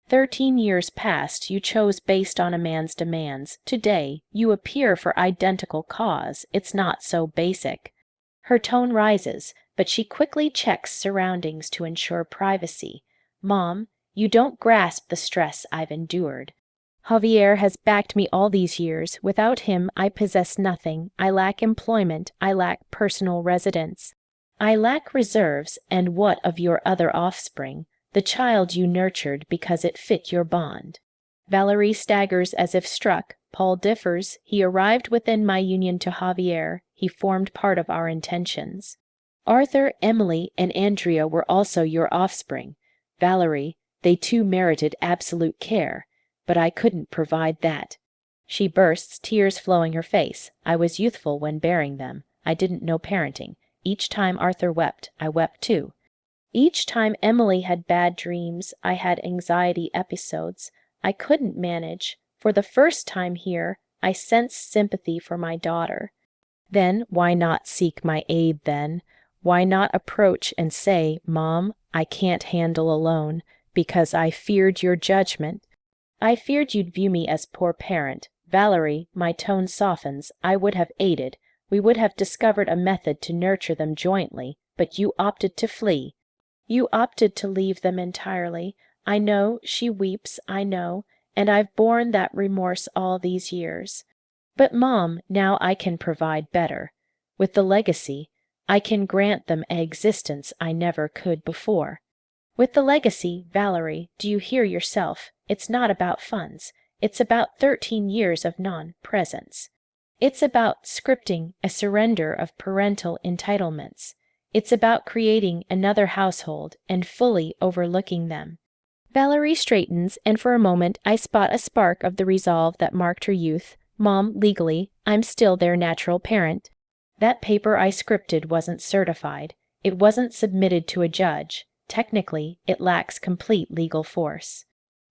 13 years past, you chose based on a man's demands. Today, you appear for identical cause. It's not so basic." Her tone rises, but she quickly checks surroundings to ensure privacy. "Mom, you don't grasp the stress I've endured. Javier has backed me all these years. Without him, I possess nothing. I lack employment. I lack personal residence. I lack reserves, and what of your other offspring, the child you nurtured because it fit your bond?" Valerie staggers as if struck. "Paul differs. He arrived within my union to Javier. He formed part of our intentions. Arthur, Emily, and Andrea were also your offspring. Valerie, they too merited absolute care, but I couldn't provide that." She bursts, tears flowing her face. "I was youthful when bearing them. I didn't know parenting. Each time Arthur wept, I wept too. Each time Emily had bad dreams, I had anxiety episodes. I couldn't manage. For the first time here, I sensed sympathy for my daughter. Then why not seek my aid then? Why not approach and say, 'Mom, I can't handle alone,' because I feared your judgment. I feared you'd view me as poor parent. Valerie," my tone softens, "I would have aided. We would have discovered a method to nurture them jointly, but you opted to flee. You opted to leave them entirely. I know," she weeps, "I know, and I've borne that remorse all these years. But, Mom, now I can provide better. With the legacy, I can grant them an existence I never could before. With the legacy, Valerie, do you hear yourself? It's not about funds. It's about 13 years of non-presence. It's about scripting a surrender of parental entitlements. It's about creating another household and fully overlooking them." Valerie straightens, and for a moment I spot a spark of the resolve that marked her youth. Mom, legally, I'm still their natural parent. That paper I scripted wasn't certified. It wasn't submitted to a judge. Technically, it lacks complete legal force.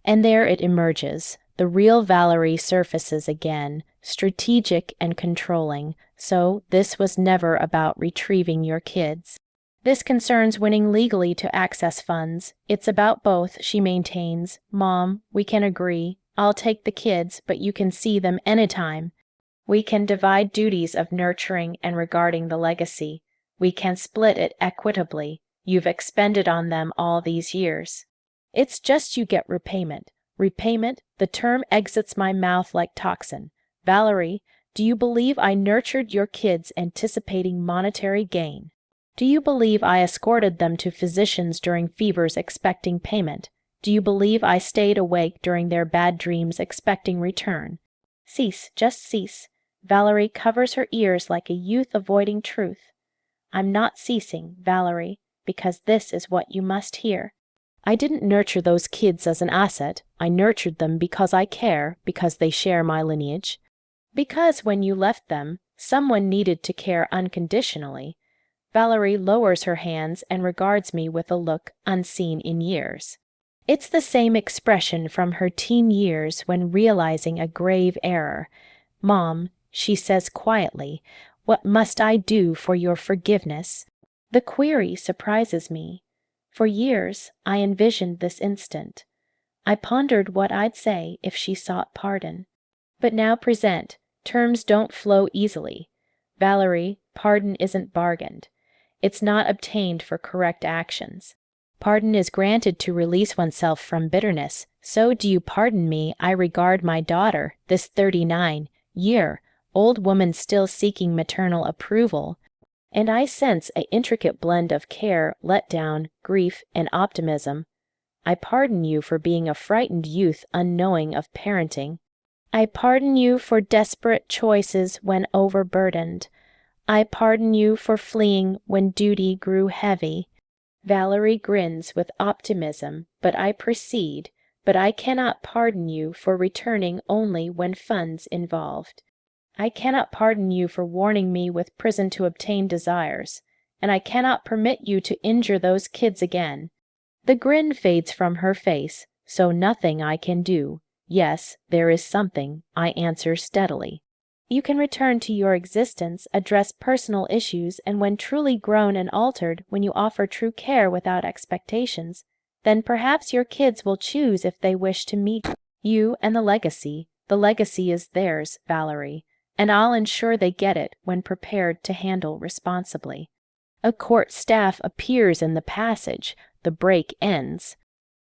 And there it emerges. The real Valerie surfaces again, strategic and controlling. So, this was never about retrieving your kids. This concerns winning legally to access funds. It's about both, she maintains. Mom, we can agree. I'll take the kids, but you can see them anytime. We can divide duties of nurturing and regarding the legacy. We can split it equitably. You've expended on them all these years. It's just you get repayment. Repayment, the term exits my mouth like toxin. Valerie, do you believe I nurtured your kids anticipating monetary gain? Do you believe I escorted them to physicians during fevers expecting payment? Do you believe I stayed awake during their bad dreams expecting return? Cease, just cease. Valerie covers her ears like a youth avoiding truth. I'm not ceasing, Valerie, because this is what you must hear. I didn't nurture those kids as an asset. I nurtured them because I care, because they share my lineage. Because when you left them, someone needed to care unconditionally. Valerie lowers her hands and regards me with a look unseen in years. It's the same expression from her teen years when realizing a grave error. Mom, she says quietly, what must I do for your forgiveness? The query surprises me. For years, I envisioned this instant. I pondered what I'd say if she sought pardon. But now present, terms don't flow easily. Valerie, pardon isn't bargained. It's not obtained for correct actions. Pardon is granted to release oneself from bitterness. So do you pardon me, I regard my daughter, this 39-year-old woman still seeking maternal approval, and I sense an intricate blend of care, letdown, grief, and optimism. I pardon you for being a frightened youth unknowing of parenting. I pardon you for desperate choices when overburdened. I pardon you for fleeing when duty grew heavy. Valerie grins with optimism, but I proceed, but I cannot pardon you for returning only when funds involved. I cannot pardon you for warning me with prison to obtain desires, and I cannot permit you to injure those kids again. The grin fades from her face, so nothing I can do. Yes, there is something, I answer steadily. You can return to your existence, address personal issues, and when truly grown and altered, when you offer true care without expectations, then perhaps your kids will choose if they wish to meet you and the legacy. The legacy is theirs, Valerie, and I'll ensure they get it when prepared to handle responsibly. A court staff appears in the passage. The break ends.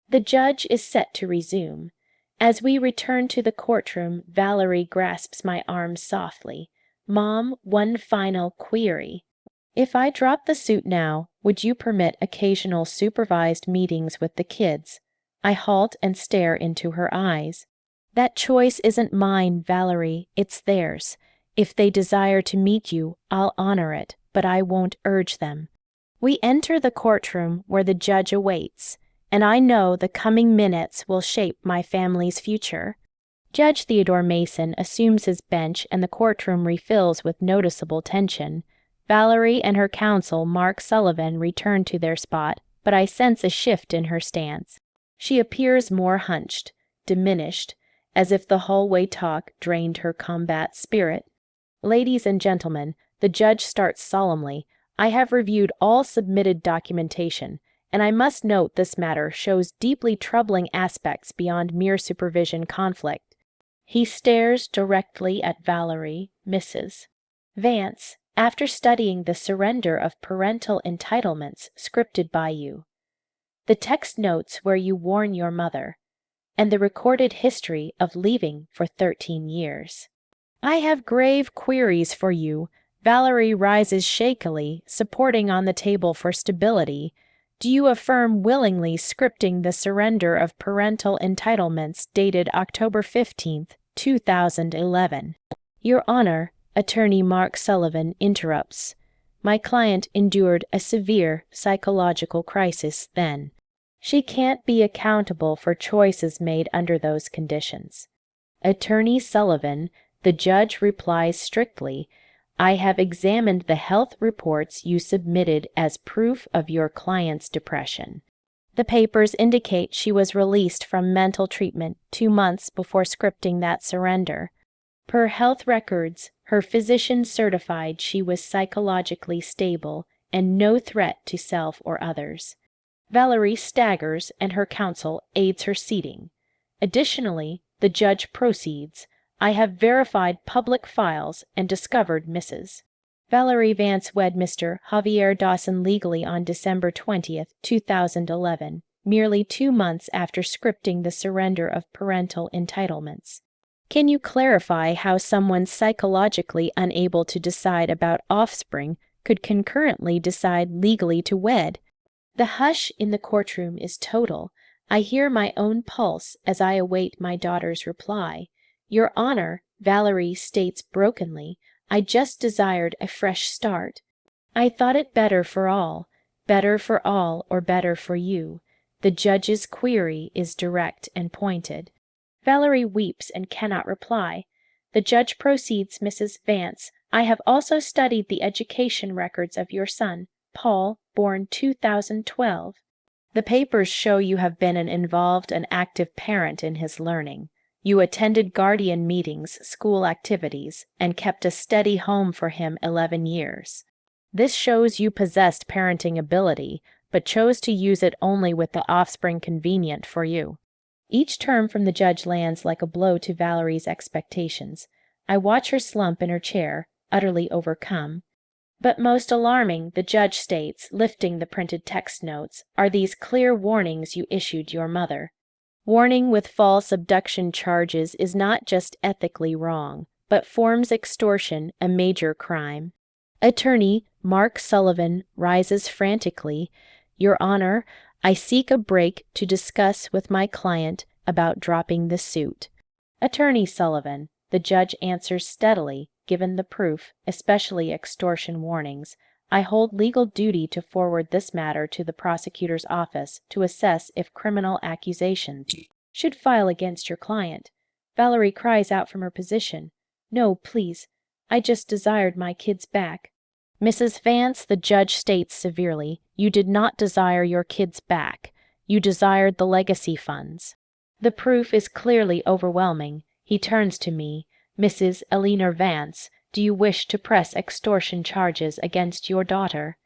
The judge is set to resume. As we return to the courtroom, Valerie grasps my arm softly. Mom, one final query. If I drop the suit now, would you permit occasional supervised meetings with the kids? I halt and stare into her eyes. That choice isn't mine, Valerie, it's theirs. If they desire to meet you, I'll honor it, but I won't urge them. We enter the courtroom where the judge awaits, and I know the coming minutes will shape my family's future. Judge Theodore Mason assumes his bench and the courtroom refills with noticeable tension. Valerie and her counsel, Mark Sullivan, return to their spot, but I sense a shift in her stance. She appears more hunched, diminished, as if the hallway talk drained her combat spirit. Ladies and gentlemen, the judge starts solemnly. I have reviewed all submitted documentation, and I must note this matter shows deeply troubling aspects beyond mere supervision conflict. He stares directly at Valerie, Mrs. Vance, after studying the surrender of parental entitlements scripted by you, the text notes where you warn your mother, and the recorded history of leaving for 13 years. I have grave queries for you. Valerie rises shakily, supporting on the table for stability. Do you affirm willingly scripting the surrender of parental entitlements dated October 15th, 2011? Your Honor, Attorney Mark Sullivan interrupts. My client endured a severe psychological crisis then. She can't be accountable for choices made under those conditions. Attorney Sullivan, The judge replies strictly, I have examined the health reports you submitted as proof of your client's depression. The papers indicate she was released from mental treatment 2 months before scripting that surrender. Per health records, her physician certified she was psychologically stable and no threat to self or others. Valerie staggers and her counsel aids her seating. Additionally, the judge proceeds, I have verified public files and discovered Mrs. Valerie Vance wed Mr. Javier Dawson legally on December 20th, 2011, merely 2 months after scripting the surrender of parental entitlements. Can you clarify how someone psychologically unable to decide about offspring could concurrently decide legally to wed? The hush in the courtroom is total. I hear my own pulse as I await my daughter's reply. Your Honor, Valerie states brokenly, I just desired a fresh start. I thought it better for all or better for you. The judge's query is direct and pointed. Valerie weeps and cannot reply. The judge proceeds, Mrs. Vance, I have also studied the education records of your son, Paul, born 2012. The papers show you have been an involved and active parent in his learning. You attended guardian meetings, school activities, and kept a steady home for him 11 years. This shows you possessed parenting ability, but chose to use it only with the offspring convenient for you. Each term from the judge lands like a blow to Valerie's expectations. I watch her slump in her chair, utterly overcome. But most alarming, the judge states, lifting the printed text notes, are these clear warnings you issued your mother. Warning with false abduction charges is not just ethically wrong, but forms extortion a major crime. Attorney Mark Sullivan rises frantically. Your Honor, I seek a break to discuss with my client about dropping the suit. Attorney Sullivan, the judge answers steadily, given the proof, especially extortion warnings. I hold legal duty to forward this matter to the prosecutor's office to assess if criminal accusations should file against your client. Valerie cries out from her position. No, please. I just desired my kids back. Mrs. Vance, the judge states severely, you did not desire your kids back. You desired the legacy funds. The proof is clearly overwhelming. He turns to me. Mrs. Eleanor Vance, do you wish to press extortion charges against your daughter?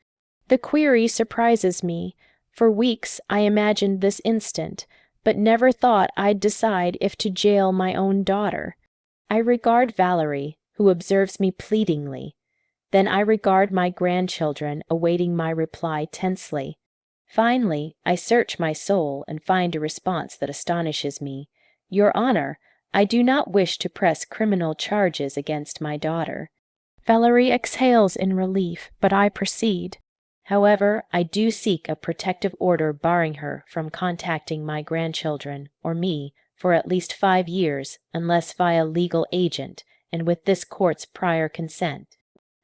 The query surprises me. For weeks I imagined this instant, but never thought I'd decide if to jail my own daughter. I regard Valerie, who observes me pleadingly. Then I regard my grandchildren, awaiting my reply tensely. Finally, I search my soul and find a response that astonishes me. Your Honor, I do not wish to press criminal charges against my daughter. Valerie exhales in relief, but I proceed. However, I do seek a protective order barring her from contacting my grandchildren or me for at least 5 years, unless via legal agent and with this court's prior consent.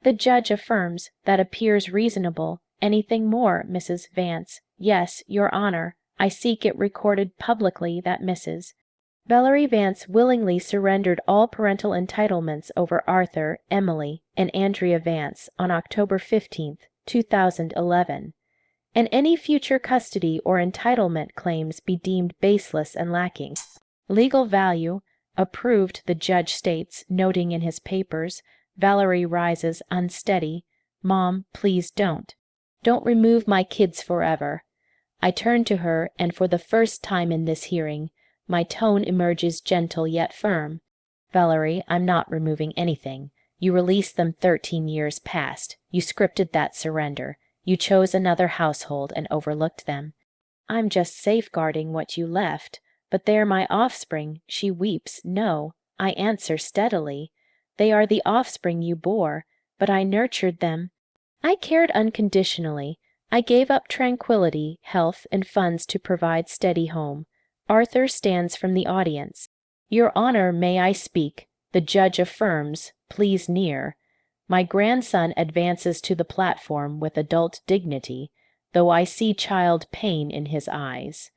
The judge affirms that appears reasonable. Anything more, Mrs. Vance? Yes, Your Honor. I seek it recorded publicly that Mrs. Valerie Vance willingly surrendered all parental entitlements over Arthur, Emily, and Andrea Vance on October 15, 2011, and any future custody or entitlement claims be deemed baseless and lacking legal value. Approved, the judge states, noting in his papers. Valerie rises unsteady. Mom, please don't. Don't remove my kids forever. I turn to her, and for the first time in this hearing, my tone emerges gentle yet firm. Valerie, I'm not removing anything. You released them 13 years past. You scripted that surrender. You chose another household and overlooked them. I'm just safeguarding what you left. But they're my offspring. She weeps. No, I answer steadily. They are the offspring you bore, but I nurtured them. I cared unconditionally. I gave up tranquility, health, and funds to provide steady home. Arthur stands from the audience. Your Honor, may I speak? The judge affirms, please near. My grandson advances to the platform with adult dignity, though I see child pain in his eyes.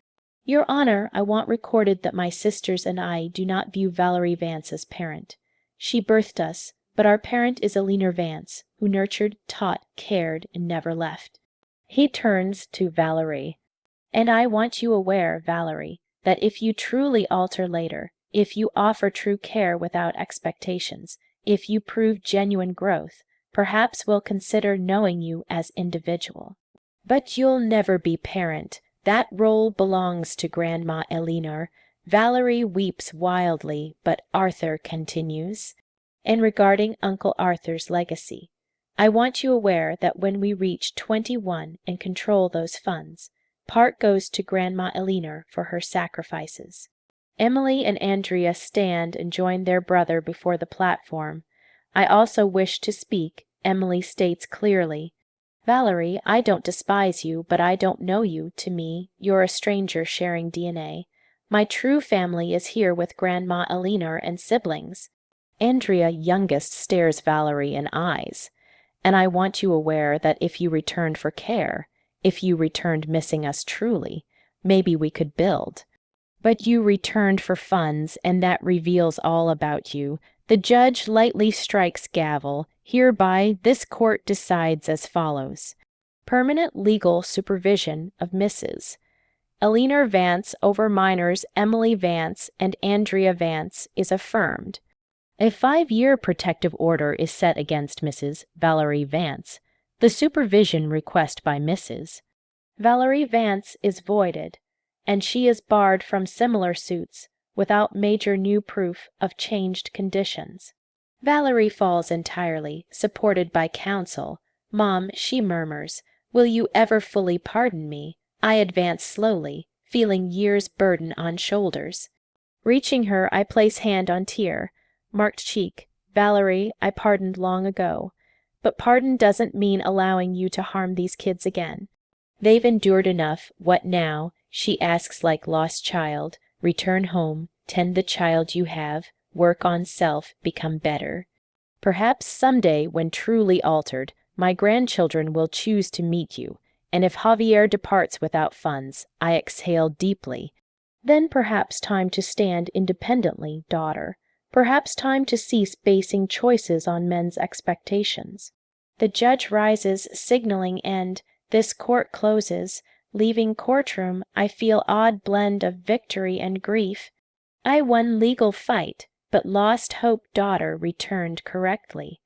Your Honor, I want recorded that my sisters and I do not view Valerie Vance as parent. She birthed us, but our parent is Alina Vance, who nurtured, taught, cared, and never left. He turns to Valerie. And I want you aware, Valerie, that if you truly alter later, if you offer true care without expectations, if you prove genuine growth, perhaps we'll consider knowing you as individual. But you'll never be parent. That role belongs to Grandma Elinor. Valerie weeps wildly, but Arthur continues. And regarding Uncle Arthur's legacy, I want you aware that when we reach 21 and control those funds, part goes to Grandma Elinor for her sacrifices. Emily and Andrea stand and join their brother before the platform. I also wish to speak, Emily states clearly. Valerie, I don't despise you, but I don't know you. To me, you're a stranger sharing DNA. My true family is here with Grandma Elinor and siblings. Andrea, youngest, stares Valerie in eyes. And I want you aware that if you returned for care, if you returned missing us truly, maybe we could build. But you returned for funds, and that reveals all about you. The judge lightly strikes gavel. Hereby, this court decides as follows. Permanent legal supervision of Mrs. Elinor Vance over minors Emily Vance and Andrea Vance is affirmed. A 5-year protective order is set against Mrs. Valerie Vance. The supervision request by Mrs. Valerie Vance is voided, and she is barred from similar suits without major new proof of changed conditions. Valerie falls entirely, supported by counsel. Mom, she murmurs, will you ever fully pardon me? I advance slowly, feeling years' burden on shoulders. Reaching her, I place hand on tear, marked cheek. Valerie, I pardoned long ago. But pardon doesn't mean allowing you to harm these kids again. They've endured enough. What now? She asks like lost child. Return home, tend the child you have, work on self, become better. Perhaps someday, when truly altered, my grandchildren will choose to meet you, and if Javier departs without funds, I exhale deeply. Then perhaps time to stand independently, daughter. Perhaps time to cease basing choices on men's expectations. The judge rises, signaling end. This court closes. Leaving courtroom, I feel odd blend of victory and grief. I won legal fight, but lost hope daughter returned correctly.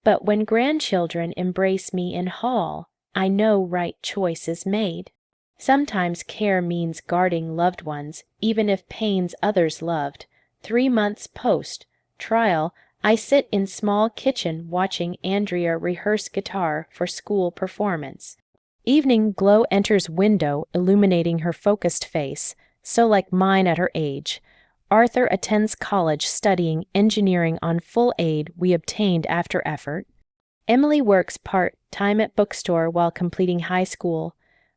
But when grandchildren embrace me in hall, I know right choice is made. Sometimes care means guarding loved ones, even if pains others loved. 3 months post trial, I sit in small kitchen watching Andrea rehearse guitar for school performance. Evening glow enters window, illuminating her focused face, so like mine at her age. Arthur attends college studying engineering on full aid we obtained after effort. Emily works part-time at bookstore while completing high school.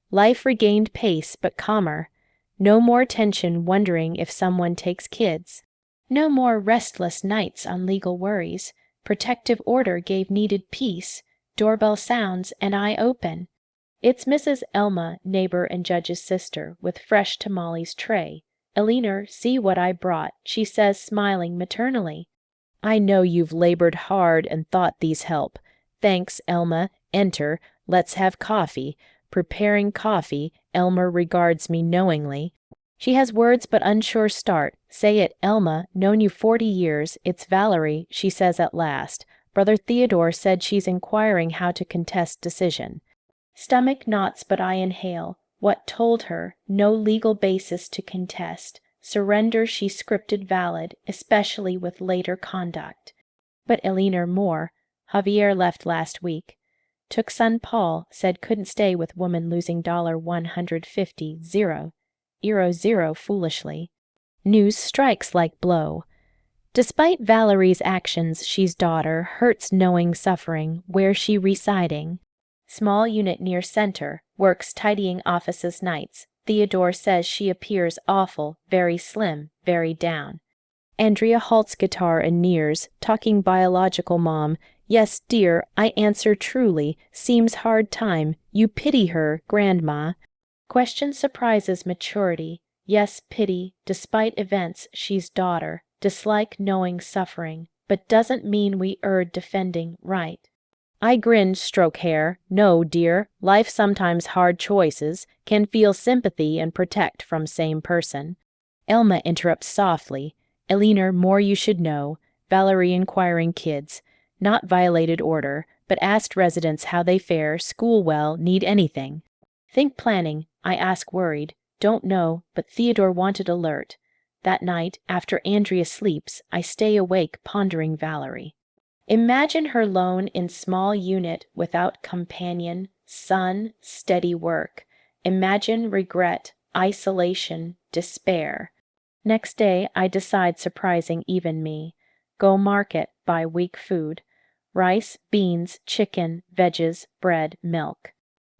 Life regained pace but calmer. No more tension wondering if someone takes kids. No more restless nights on legal worries. Protective order gave needed peace. Doorbell sounds and I open. It's Mrs. Elma, neighbor and judge's sister, with fresh tamales tray. Elinor, see what I brought, she says, smiling maternally. I know you've labored hard and thought these help. Thanks, Elma. Enter. Let's have coffee. Preparing coffee, Elmer regards me knowingly. She has words but unsure start. Say it, Elma, known you 40 years. It's Valerie, she says at last. Brother Theodore said she's inquiring how to contest decision. Stomach knots but I inhale. What told her? No legal basis to contest. Surrender she scripted valid, especially with later conduct. But Elinor more. Javier left last week. Took son Paul, said couldn't stay with woman losing $150, zero foolishly. News strikes like blow. Despite Valerie's actions, she's daughter, hurts knowing suffering, where she residing. Small unit near center, works tidying offices nights. Theodore says she appears awful, very slim, very down. Andrea halts guitar and nears, talking biological mom. Yes, dear, I answer truly, seems hard time. You pity her, grandma. Question surprises maturity. Yes, pity, despite events, she's daughter. Dislike knowing suffering. but doesn't mean we erred defending right. I grinned, stroke hair. No, dear, life sometimes hard choices can feel sympathy and protect from same person. Elma interrupts softly. Eleanor, more you should know. Valerie inquiring kids. Not violated order, but asked residents how they fare, school well, need anything. Think planning, I ask worried. Don't know, but Theodore wanted alert. That night, after Andrea sleeps, I stay awake pondering Valerie. Imagine her lone in small unit without companion, sun, steady work. Imagine regret, isolation, despair. Next day, I decide surprising even me. Go market, buy weak food. Rice, beans, chicken, veggies, bread, milk.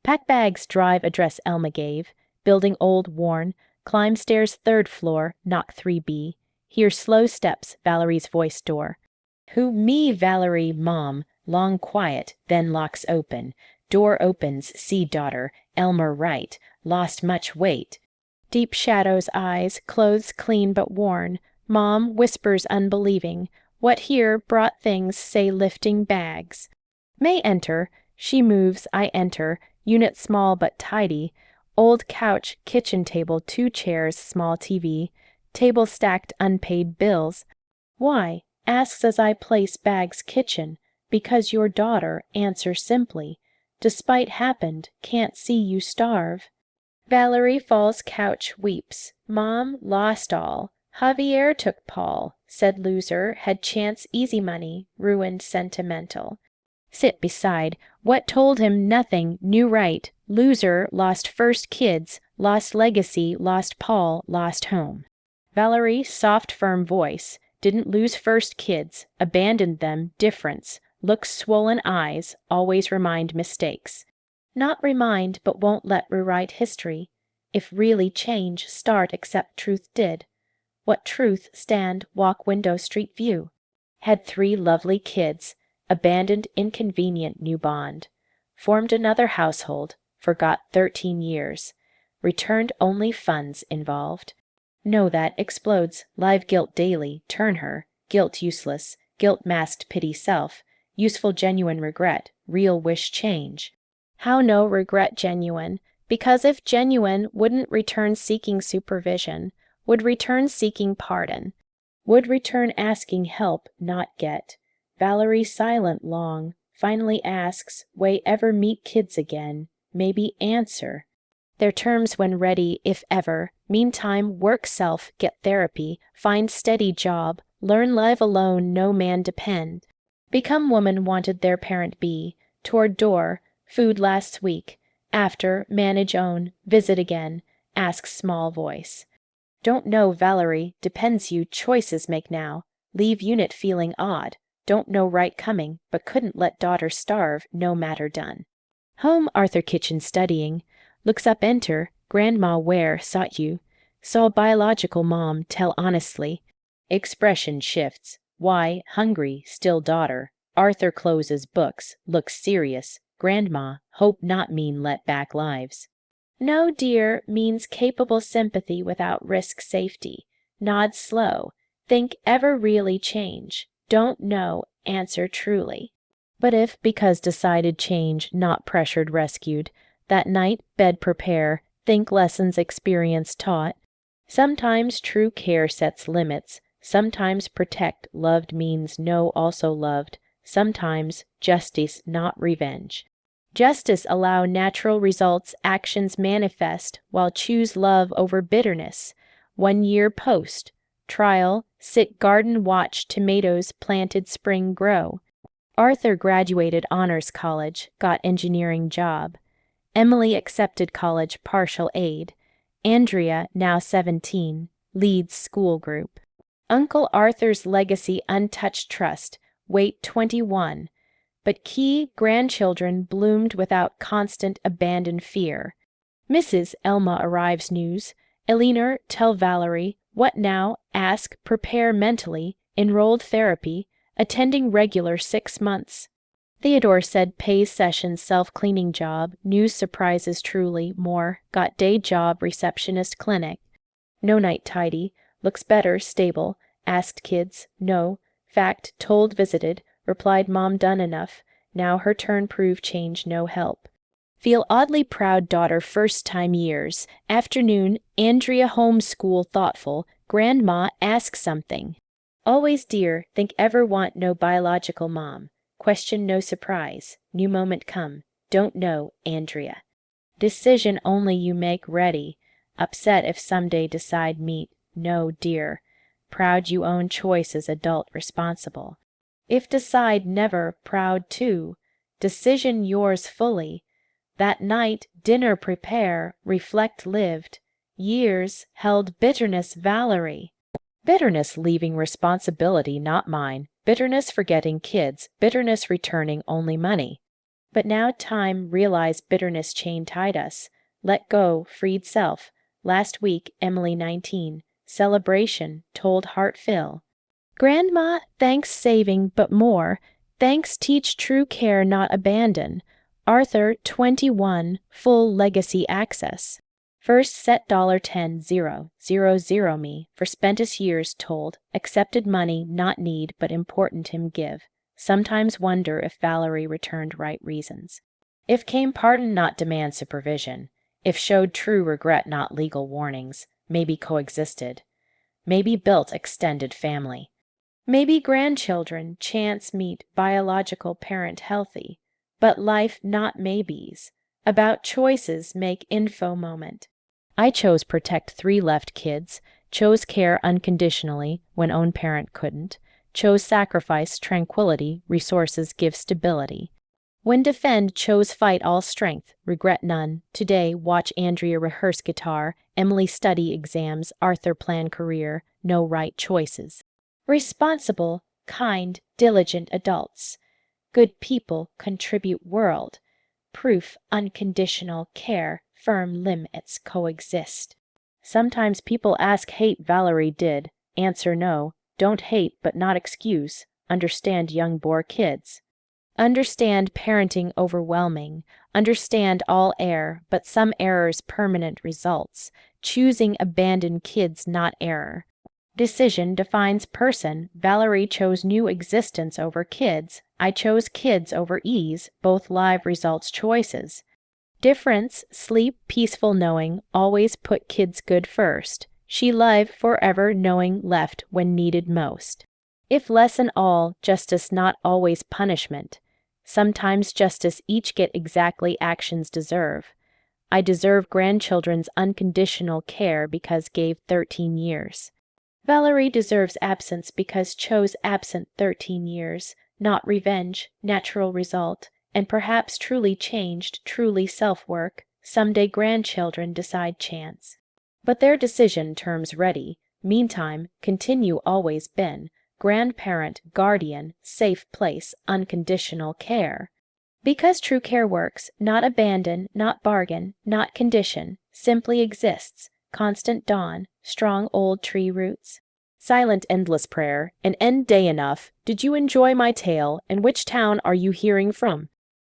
Pack bags, drive address Elma gave. Building old, worn. Climb stairs 3rd floor, knock 3B. Hear slow steps, Valerie's voice door. Who, me, Valerie, mom. Long quiet, then locks open. Door opens, see daughter, Elmer right. Lost much weight. Deep shadows eyes, clothes clean but worn. Mom whispers unbelieving. What here brought things, say lifting bags. May enter. She moves, I enter. Unit small but tidy. Old couch, kitchen table, 2 chairs, small TV. Table stacked unpaid bills. Why? Asks as I place bags kitchen. Because your daughter, answer simply. Despite happened, can't see you starve. Valerie falls couch weeps. Mom lost all. Javier took Paul. Said loser, had chance easy money, ruined sentimental. Sit beside. What told him nothing, knew right. Loser, lost first kids, lost legacy, lost Paul, lost home. Valerie, soft firm voice. Didn't lose first kids, abandoned them, difference. Looks swollen eyes, always remind mistakes. Not remind, but won't let rewrite history. If really change, start accept truth did. What truth stand, walk window street view. Had 3 lovely kids, abandoned inconvenient new bond. Formed another household, forgot 13 years. Returned only funds involved. Know that explodes, live guilt daily, turn her, guilt useless, guilt masked pity self, useful genuine regret, real wish change. How know regret genuine? Because if genuine, wouldn't return seeking supervision, would return seeking pardon, would return asking help, not get. Valerie silent long, finally asks, way ever meet kids again, maybe answer. Their terms when ready, if ever. Meantime, work self, get therapy, find steady job, learn live alone, no man depend. Become woman wanted their parent be. Toward door, food lasts week. After, manage own, visit again, ask small voice. Don't know Valerie, depends you, choices make now. Leave unit feeling odd. Don't know right coming, but couldn't let daughter starve, no matter done. Home Arthur kitchen studying. Looks up enter, grandma where, sought you. Saw biological mom, tell honestly. Expression shifts. Why, hungry, still daughter. Arthur closes books, looks serious. Grandma, hope not mean let back lives. No, dear, means capable sympathy without risk safety. Nod slow. Think ever really change. Don't know, answer truly. But if, because decided change, not pressured rescued, that night, bed prepare, think lessons experience taught. Sometimes true care sets limits, sometimes protect loved means know also loved, sometimes justice not revenge. Justice allow natural results actions manifest, while choose love over bitterness. 1 year post. Trial, sit garden watch tomatoes planted spring grow. Arthur graduated honors college, got engineering job. Emily accepted college partial aid. Andrea, now 17, leads school group. Uncle Arthur's legacy untouched trust, weight 21. But key grandchildren bloomed without constant abandoned fear. Mrs. Elma arrives news. Eleanor, tell Valerie. What now? Ask, prepare mentally. Enrolled therapy. Attending regular 6 months. Theodore said pays sessions self-cleaning job. News surprises truly. More. Got day job receptionist clinic. No night tidy. Looks better, stable. Asked kids. No. Fact, told, visited, replied mom done enough. Now her turn prove change no help. Feel oddly proud daughter first time years. Afternoon, Andrea homeschool thoughtful. Grandma ask something. Always dear, think ever want no biological mom. Question no surprise. New moment come. Don't know, Andrea. Decision only you make ready. Upset if someday decide meet. No, dear. Proud you own choice as adult responsible. If decide never, proud too. Decision yours fully. That night, dinner prepare, reflect lived. Years held bitterness Valerie. Bitterness leaving responsibility not mine. Bitterness forgetting kids. Bitterness returning only money. But now time realize bitterness chain tied us. Let go, freed self. Last week, Emily 19. Celebration, told heart fill. Grandma, thanks saving, but more. Thanks teach true care not abandon. Arthur 21, full legacy access. First set $10,000 me for spentest years told, accepted money not need but important him give. Sometimes wonder if Valerie returned right reasons. If came pardon not demand supervision. If showed true regret not legal warnings. Maybe coexisted. Maybe built extended family. Maybe grandchildren chance meet biological parent healthy. But life not maybes. About choices make info moment. I chose protect 3 left kids, chose care unconditionally when own parent couldn't, chose sacrifice tranquility, resources give stability. When defend, chose fight all strength, regret none. Today, watch Andrea rehearse guitar, Emily study exams, Arthur plan career, no right choices. Responsible, kind, diligent adults. Good people contribute world. Proof unconditional care, firm limits coexist. Sometimes people ask hate Valerie did. Answer no, don't hate but not excuse. Understand young bore kids. Understand parenting overwhelming. Understand all error, but some errors permanent results. Choosing abandoned kids not error. Decision defines person. Valerie chose new existence over kids. I chose kids over ease, both live results choices. Difference, sleep, peaceful knowing, always put kids good first. She live forever knowing left when needed most. If lesson all, justice not always punishment. Sometimes justice each get exactly actions deserve. I deserve grandchildren's unconditional care because gave 13 years. Valerie deserves absence because chose absent 13 years, not revenge, natural result, and perhaps truly changed, truly self-work, someday grandchildren decide chance. But their decision terms ready, meantime, continue always been, grandparent, guardian, safe place, unconditional care. Because true care works, not abandon, not bargain, not condition, simply exists, constant dawn, strong old tree roots. Silent endless prayer, an end day enough. Did you enjoy my tale, and which town are you hearing from?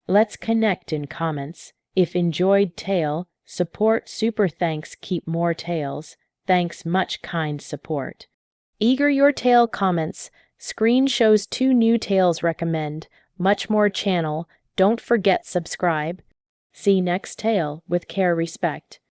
Let's connect in comments. If enjoyed tale, support super thanks keep more tales. Thanks much kind support. Eager your tale comments. Screen shows 2 new tales recommend. Much more channel. Don't forget subscribe. See next tale with care respect.